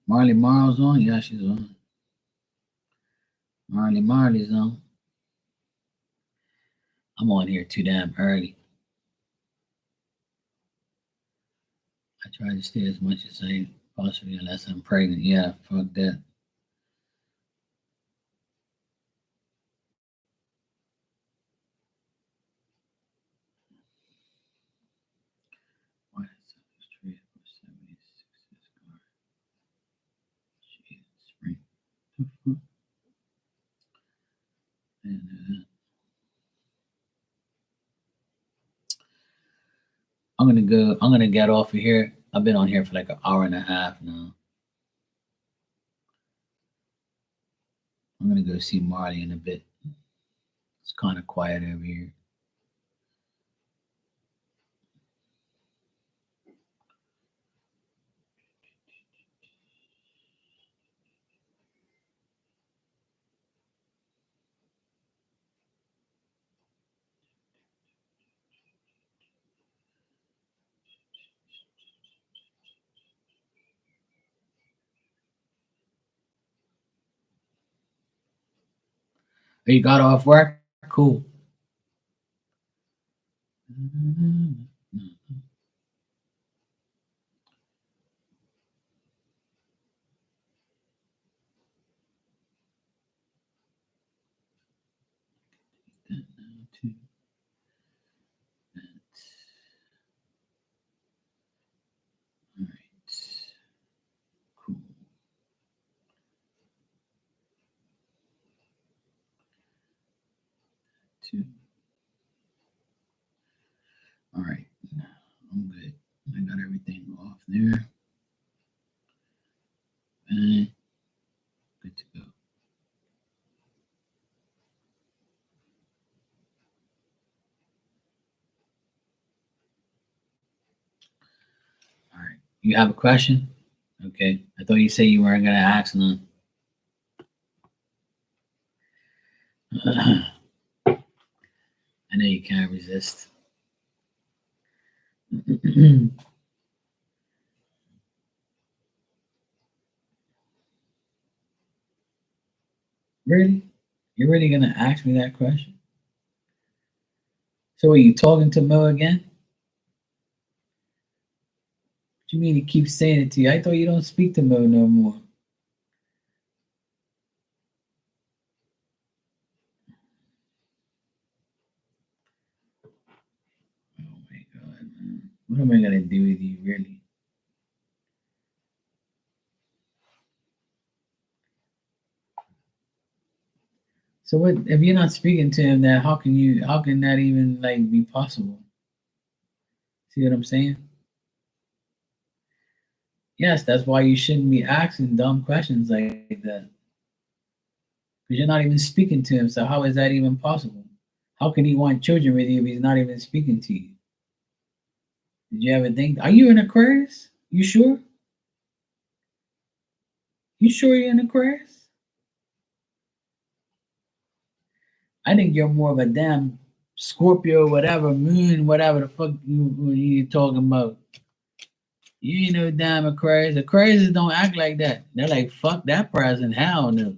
Speaker 1: Marley Marl's on? Yeah, she's on. Marley's on. I'm on here too damn early. I try to stay as much as I possibly unless I'm pregnant. Yeah, fuck that. I'm gonna get off of here. I've been on here for like an hour and a half now. I'm gonna go see Marty in a bit. It's kind of quiet over here. Oh, you got off work? Cool. All right. Cool. Two. All right. I'm good. I got everything off there. And good to go. All right. You have a question? Okay. I thought you said you weren't gonna ask none. I know you can't resist. Really? You're really gonna ask me that question? So are you talking to Mo again? What you mean he keeps saying it to you? I thought you don't speak to Mo no more. Oh my god, man. What am I gonna do with you, really? So what if you're not speaking to him then how can that even like be possible? See what I'm saying? Yes, that's why you shouldn't be asking dumb questions like that. Because you're not even speaking to him, so how is that even possible? How can he want children with you if he's not even speaking to you? Did you ever think are you an Aquarius? You sure? You sure you're an Aquarius? I think you're more of a damn Scorpio, whatever, moon, whatever the fuck you talking about. You ain't no damn Aquarius. Aquarius don't act like that. They're like, fuck that person. Hell no.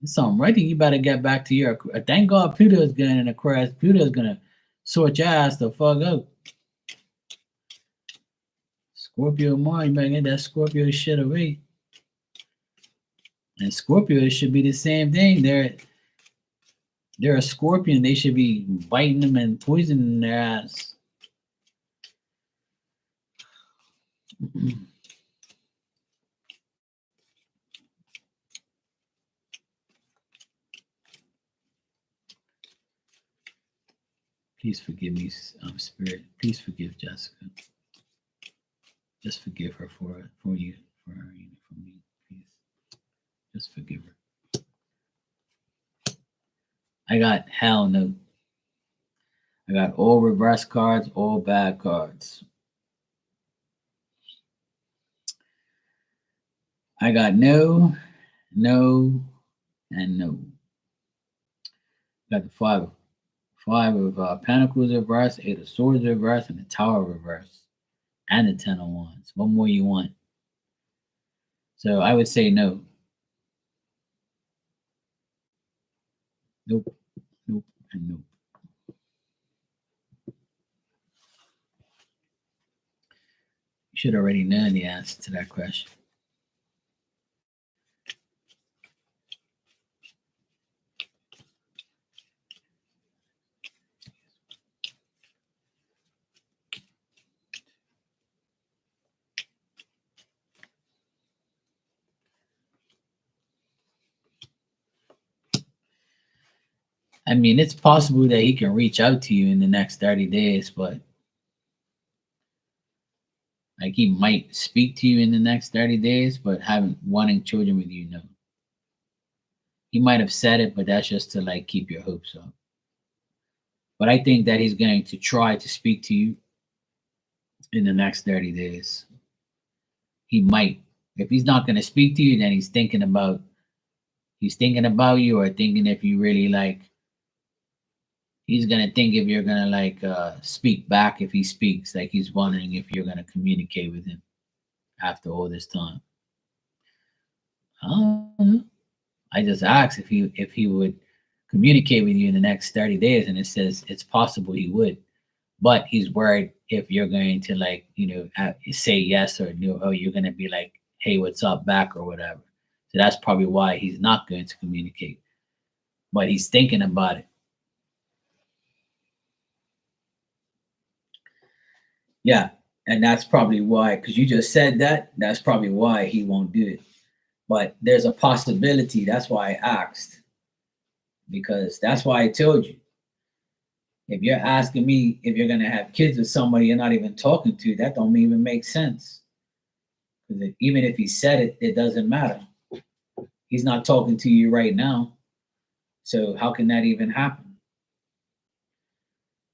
Speaker 1: There's something right there. You better get back to your. Thank God Pluto's getting in Aquarius. Pluto's gonna sort your ass the fuck out. Scorpio Mars, you better get that Scorpio shit away. And Scorpio should be the same thing. They're a scorpion. They should be biting them and poisoning their ass. Please forgive me, Spirit. Please forgive Jessica. Just forgive her for you, for her, for me. Please, just forgive her. I got hell no. I got all reverse cards, all bad cards. I got no, no, and no. Got the five of Pentacles reverse, Eight of Swords reverse, and the Tower reverse, and the Ten of Wands. What more you want? So I would say no. Nope, nope, and nope. You should already know the answer to that question. I mean, it's possible that he can reach out to you in the next 30 days, but like he might speak to you in the next 30 days, but having wanting children with you, no. He might have said it, but that's just to like keep your hopes up. But I think that he's going to try to speak to you in the next 30 days. He might. If he's not going to speak to you, then he's thinking about you, or thinking if you really like, he's gonna think if you're gonna like speak back if he speaks. Like he's wondering if you're gonna communicate with him after all this time. I don't know. I just asked if he would communicate with you in the next 30 days, and it says it's possible he would, but he's worried if you're going to like say yes or no, or you're gonna be like, hey, what's up back or whatever. So that's probably why he's not going to communicate, but he's thinking about it. Yeah, and that's probably why, because you just said that. That's probably why he won't do it. But there's a possibility. That's why I asked, because that's why I told you. If you're asking me if you're gonna have kids with somebody you're not even talking to, that don't even make sense. Because even if he said it, it doesn't matter. He's not talking to you right now, so how can that even happen?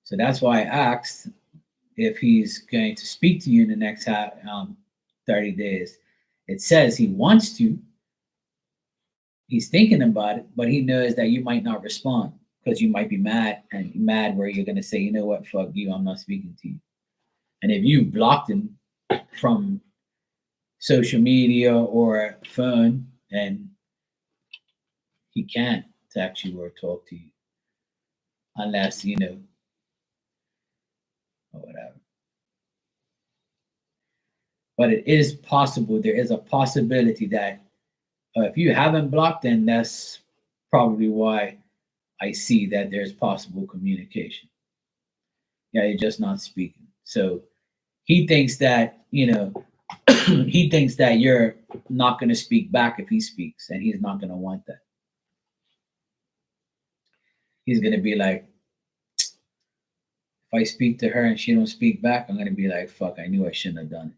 Speaker 1: So that's why I asked if he's going to speak to you in the next 30 days. It says he wants to. He's thinking about it, but he knows that you might not respond because you might be mad, and mad where you're going to say, you know what, fuck you, I'm not speaking to you. And if you blocked him from social media or phone, then he can't text you or talk to you unless, or whatever. But it is possible. There is a possibility that if you haven't blocked, then that's probably why I see that there's possible communication. Yeah, you're just not speaking. So he thinks that, he thinks that you're not going to speak back if he speaks, and he's not going to want that. He's going to be like, if I speak to her and she don't speak back, I'm going to be like, fuck, I knew I shouldn't have done it.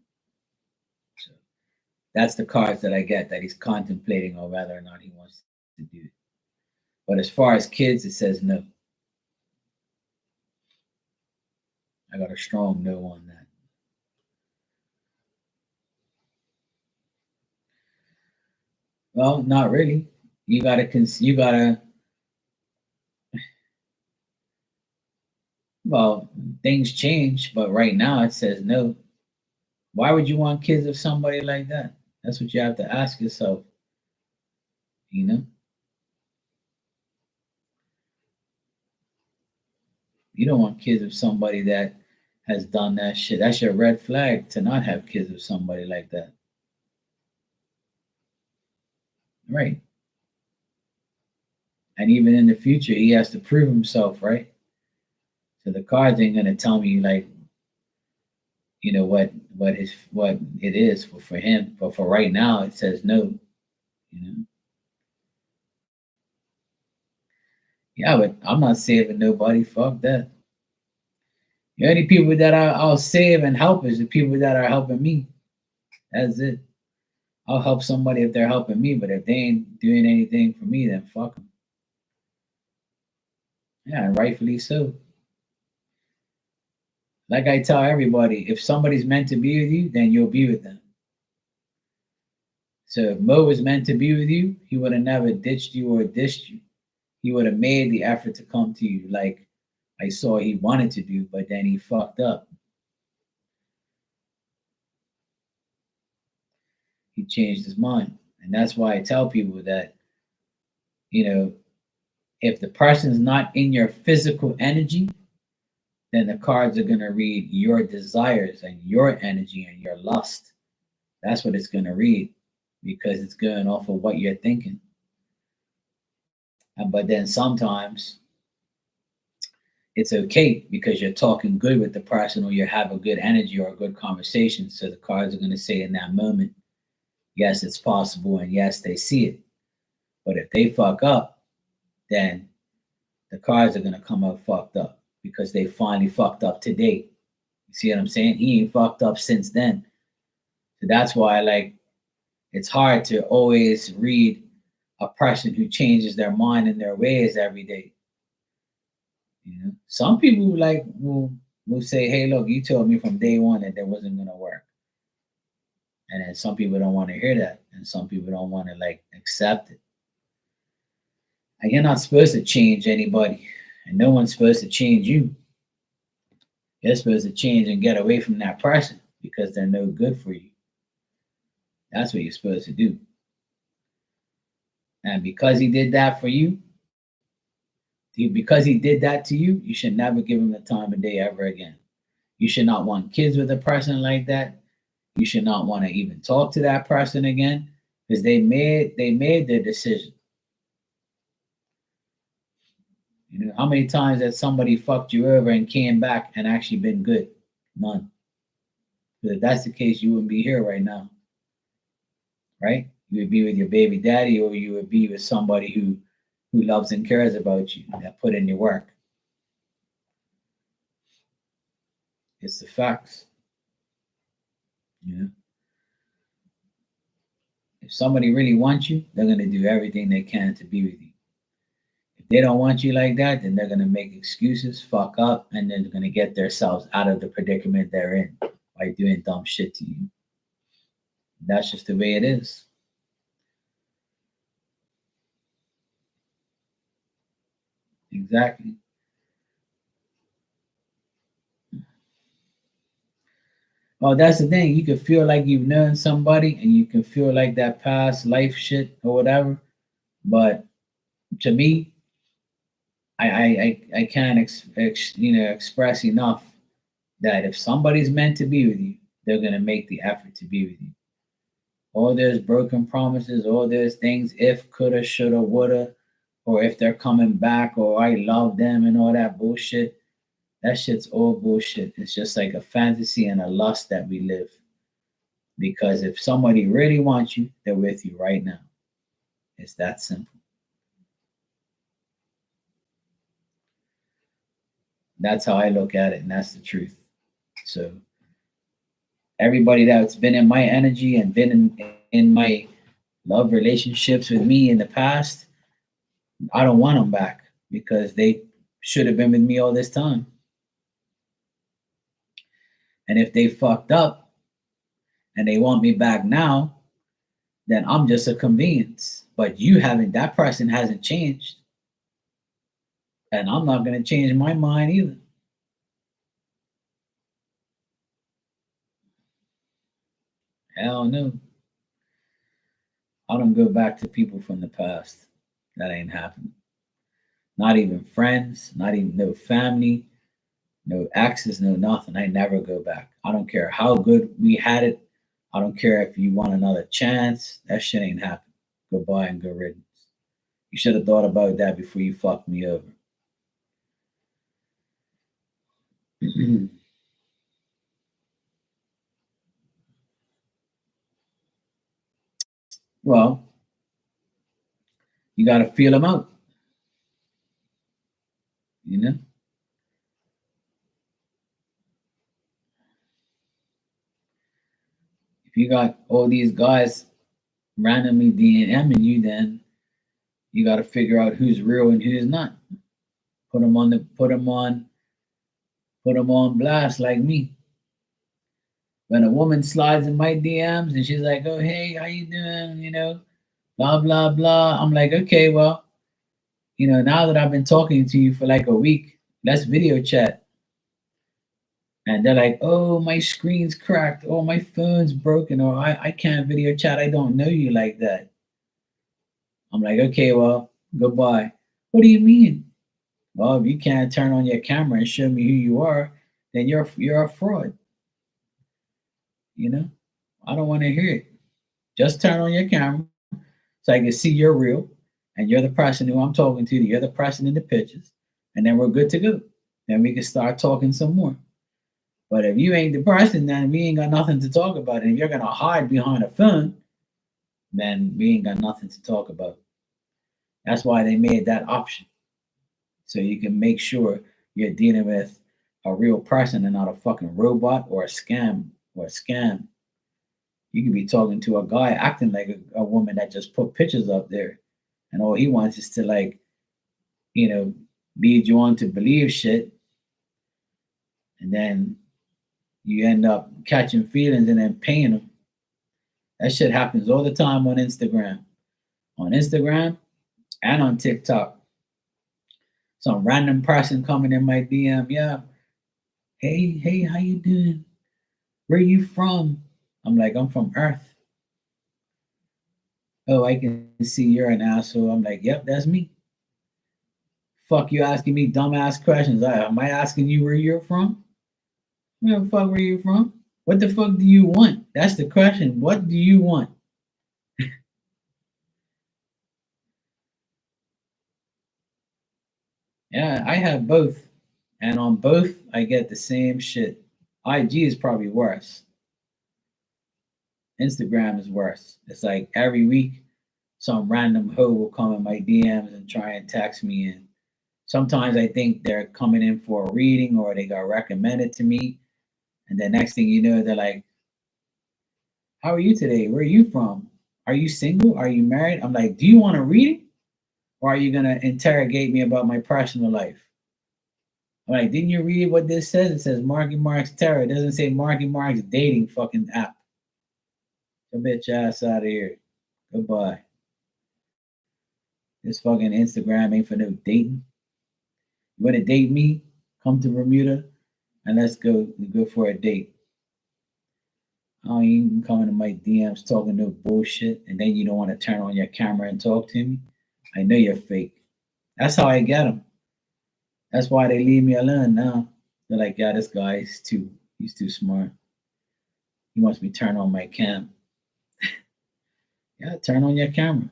Speaker 1: So that's the cards that I get, that he's contemplating on whether or not he wants to do it. But as far as kids, it says no. I got a strong no on that. Well, not really. You gotta. Well, things change, but right now it says no. Why would you want kids of somebody like that? That's what you have to ask yourself. You know, you don't want kids of somebody that has done that shit. That's your red flag to not have kids with somebody like that. Right. And even in the future, he has to prove himself, right? So the cards ain't gonna tell me like, what it is for him. But for right now, it says no. You know. Yeah, but I'm not saving nobody. Fuck that. The only people that I'll save and help is the people that are helping me. That's it. I'll help somebody if they're helping me, but if they ain't doing anything for me, then fuck them. Yeah, and rightfully so. Like I tell everybody, if somebody's meant to be with you, then you'll be with them. So if Mo was meant to be with you, he would have never ditched you or dished you. He would have made the effort to come to you like I saw he wanted to do, but then he fucked up. He changed his mind. And that's why I tell people that, you know, if the person's not in your physical energy, then the cards are going to read your desires and your energy and your lust. That's what it's going to read, because it's going off of what you're thinking. But then sometimes it's okay because you're talking good with the person, or you have a good energy or a good conversation. So the cards are going to say in that moment, yes, it's possible, and yes, they see it. But if they fuck up, then the cards are gonna come out fucked up because they finally fucked up today. You see what I'm saying? He ain't fucked up since then. So that's why like it's hard to always read a person who changes their mind and their ways every day. You know, some people like will say, "Hey, look, you told me from day one that wasn't gonna work," and then some people don't want to hear that, and some people don't want to like accept it. And you're not supposed to change anybody, and no one's supposed to change you. You're supposed to change and get away from that person because they're no good for you. That's what you're supposed to do. And because he did that for you, because he did that to you, you should never give him the time of day ever again. You should not want kids with a person like that. You should not want to even talk to that person again because they made their decision. You know, how many times has somebody fucked you over and came back and actually been good? None. But if that's the case, you wouldn't be here right now, right? You would be with your baby daddy, or you would be with somebody who loves and cares about you, that put in your work. It's the facts. You know, if somebody really wants you, they're gonna do everything they can to be with you. If they don't want you like that, then they're gonna make excuses, fuck up, and then they're gonna get themselves out of the predicament they're in by doing dumb shit to you. That's just the way it is. Exactly. Oh, that's the thing. You can feel like you've known somebody, and you can feel like that past life shit or whatever. But to me, I can't express enough that if somebody's meant to be with you, they're gonna make the effort to be with you. All those broken promises, all those things, if, coulda, shoulda, woulda, or if they're coming back, or I love them and all that bullshit. That shit's all bullshit. It's just like a fantasy and a lust that we live. Because if somebody really wants you, they're with you right now. It's that simple. That's how I look at it, and that's the truth. So everybody that's been in my energy and been in my love relationships with me in the past, I don't want them back because they should have been with me all this time. And if they fucked up and they want me back now, then I'm just a convenience. But you haven't, that person hasn't changed. And I'm not going to change my mind either. Hell no. I don't go back to people from the past. That ain't happening. Not even friends, not even no family, no exes, no nothing. I never go back. I don't care how good we had it. I don't care if you want another chance. That shit ain't happening. Goodbye and good riddance. You should have thought about that before you fucked me over. Well, you got to feel them out, you know? If you got all these guys randomly DMing you, then you got to figure out who's real and who's not. Put them on blast like me. When a woman slides in my DMs and she's like, "Oh hey, how you doing?" You know, blah blah blah. I'm like, okay, well, you know, now that I've been talking to you for like a week, let's video chat. And they're like, "Oh, my screen's cracked. Oh, my phone's broken. Or I can't video chat. I don't know you like that." I'm like, okay, well, goodbye. What do you mean? Well, if you can't turn on your camera and show me who you are, then you're a fraud. You know, I don't want to hear it. Just turn on your camera so I can see you're real and you're the person who I'm talking to. You're the person in the pictures, and then we're good to go. Then we can start talking some more. But if you ain't the person, then we ain't got nothing to talk about. And if you're gonna hide behind a phone, then we ain't got nothing to talk about. That's why they made that option. so you can make sure you're dealing with a real person and not a fucking robot or a scam or a scam. You could be talking to a guy acting like a woman that just put pictures up there, and all he wants is to like, you know, lead you on to believe shit, and then you end up catching feelings and then paying them. That shit happens all the time on Instagram and on TikTok. Some random person coming in my DM, yeah, hey, how you doing? Where you from? I'm like, I'm from Earth. Oh, I can see you're an asshole. I'm like, yep, that's me. Fuck you asking me dumbass questions. Am I asking you where you're from? Where the fuck where you from? What the fuck do you want? That's the question. What do you want? Yeah, I have both. And on both, I get the same shit. IG is probably worse. Instagram is worse. It's like every week, some random hoe will come in my DMs and try and text me. And sometimes I think they're coming in for a reading or they got recommended to me. And the next thing you know, they're like, how are you today? Where are you from? Are you single? Are you married? I'm like, do you want a reading? Or are you going to interrogate me about my personal life? I'm like, didn't you read what this says? It says Marky Mark's Terror. It doesn't say Marky Mark's dating fucking app. Get bitch ass out of here. Goodbye. This fucking Instagram ain't for no dating. You want to date me? Come to Bermuda and let's go for a date. I don't even come into my DMs talking no bullshit, and then you don't want to turn on your camera and talk to me. I know you're fake. That's how I get them. That's why they leave me alone now. They're like, yeah, this guy is he's too smart. He wants me to turn on my cam. Yeah, turn on your camera.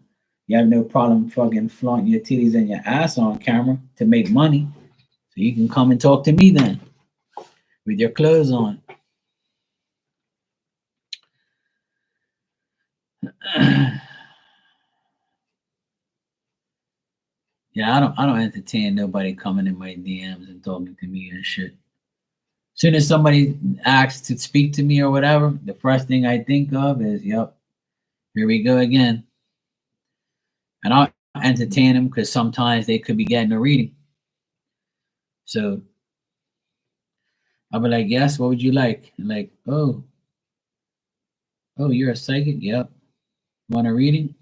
Speaker 1: You have no problem fucking flaunting your titties and your ass on camera to make money. So you can come and talk to me then with your clothes on. Yeah, I don't entertain nobody coming in my DMs and talking to me and shit. Soon as somebody asks to speak to me or whatever, the first thing I think of is, yep, here we go again. And I'll entertain them because sometimes they could be getting a reading. So I'll be like, yes, what would you like? And like, oh, you're a psychic? Yep. Want a reading?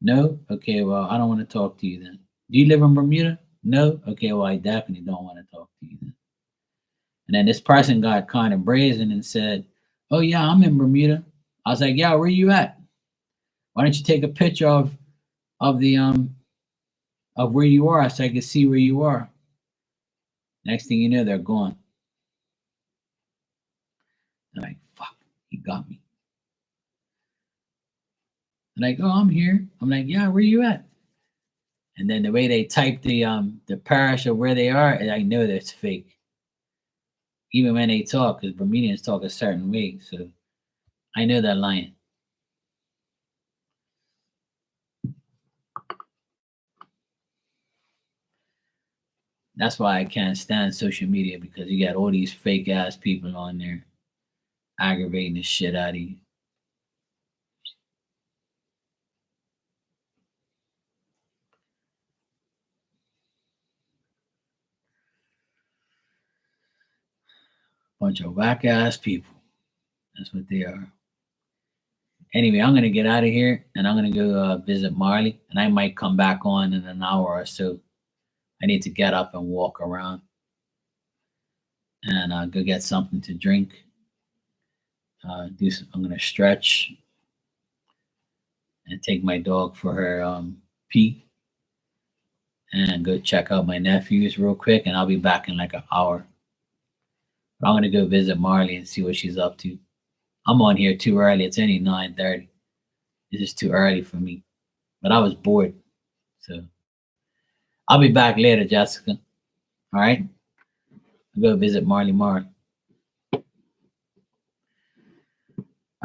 Speaker 1: No? Okay, well, I don't want to talk to you then. Do you live in Bermuda? No? Okay, well, I definitely don't want to talk to you then. And then this person got kind of brazen and said, oh, yeah, I'm in Bermuda. I was like, yeah, where you at? Why don't you take a picture of the of where you are so I can see where you are? Next thing you know, they're gone. I'm like, fuck, he got me. They're like, oh, I'm here. I'm like, yeah, where you at? And then the way they type the parish of where they are, I know that's fake. Even when they talk, because Bermudians talk a certain way, so I know they're lying. That's why I can't stand social media, because you got all these fake ass people on there aggravating the shit out of you. Bunch of whack ass people. That's what they are. Anyway, I'm gonna get out of here and I'm gonna go visit Marley, and I might come back on in an hour or so. I need to get up and walk around and go get something to drink. I'm gonna stretch and take my dog for her pee, and go check out my nephews real quick, and I'll be back in like an hour. But I'm gonna go visit Marley and see what she's up to. I'm on here too early. It's only 9:30. It's just too early for me. But I was bored, so I'll be back later, Jessica. All right, I'll go visit Marley Marley. All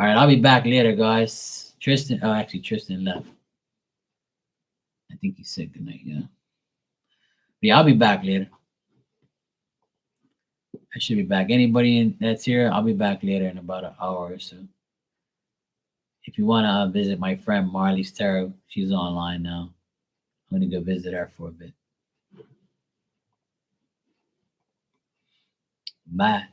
Speaker 1: right, I'll be back later, guys. Tristan, actually, Tristan left. I think he said goodnight. Yeah. Yeah, I'll be back later. I should be back. Anybody that's here, I'll be back later in about an hour or so. If you want to visit my friend Marley's Tarot, she's online now. I'm going to go visit her for a bit. Bye.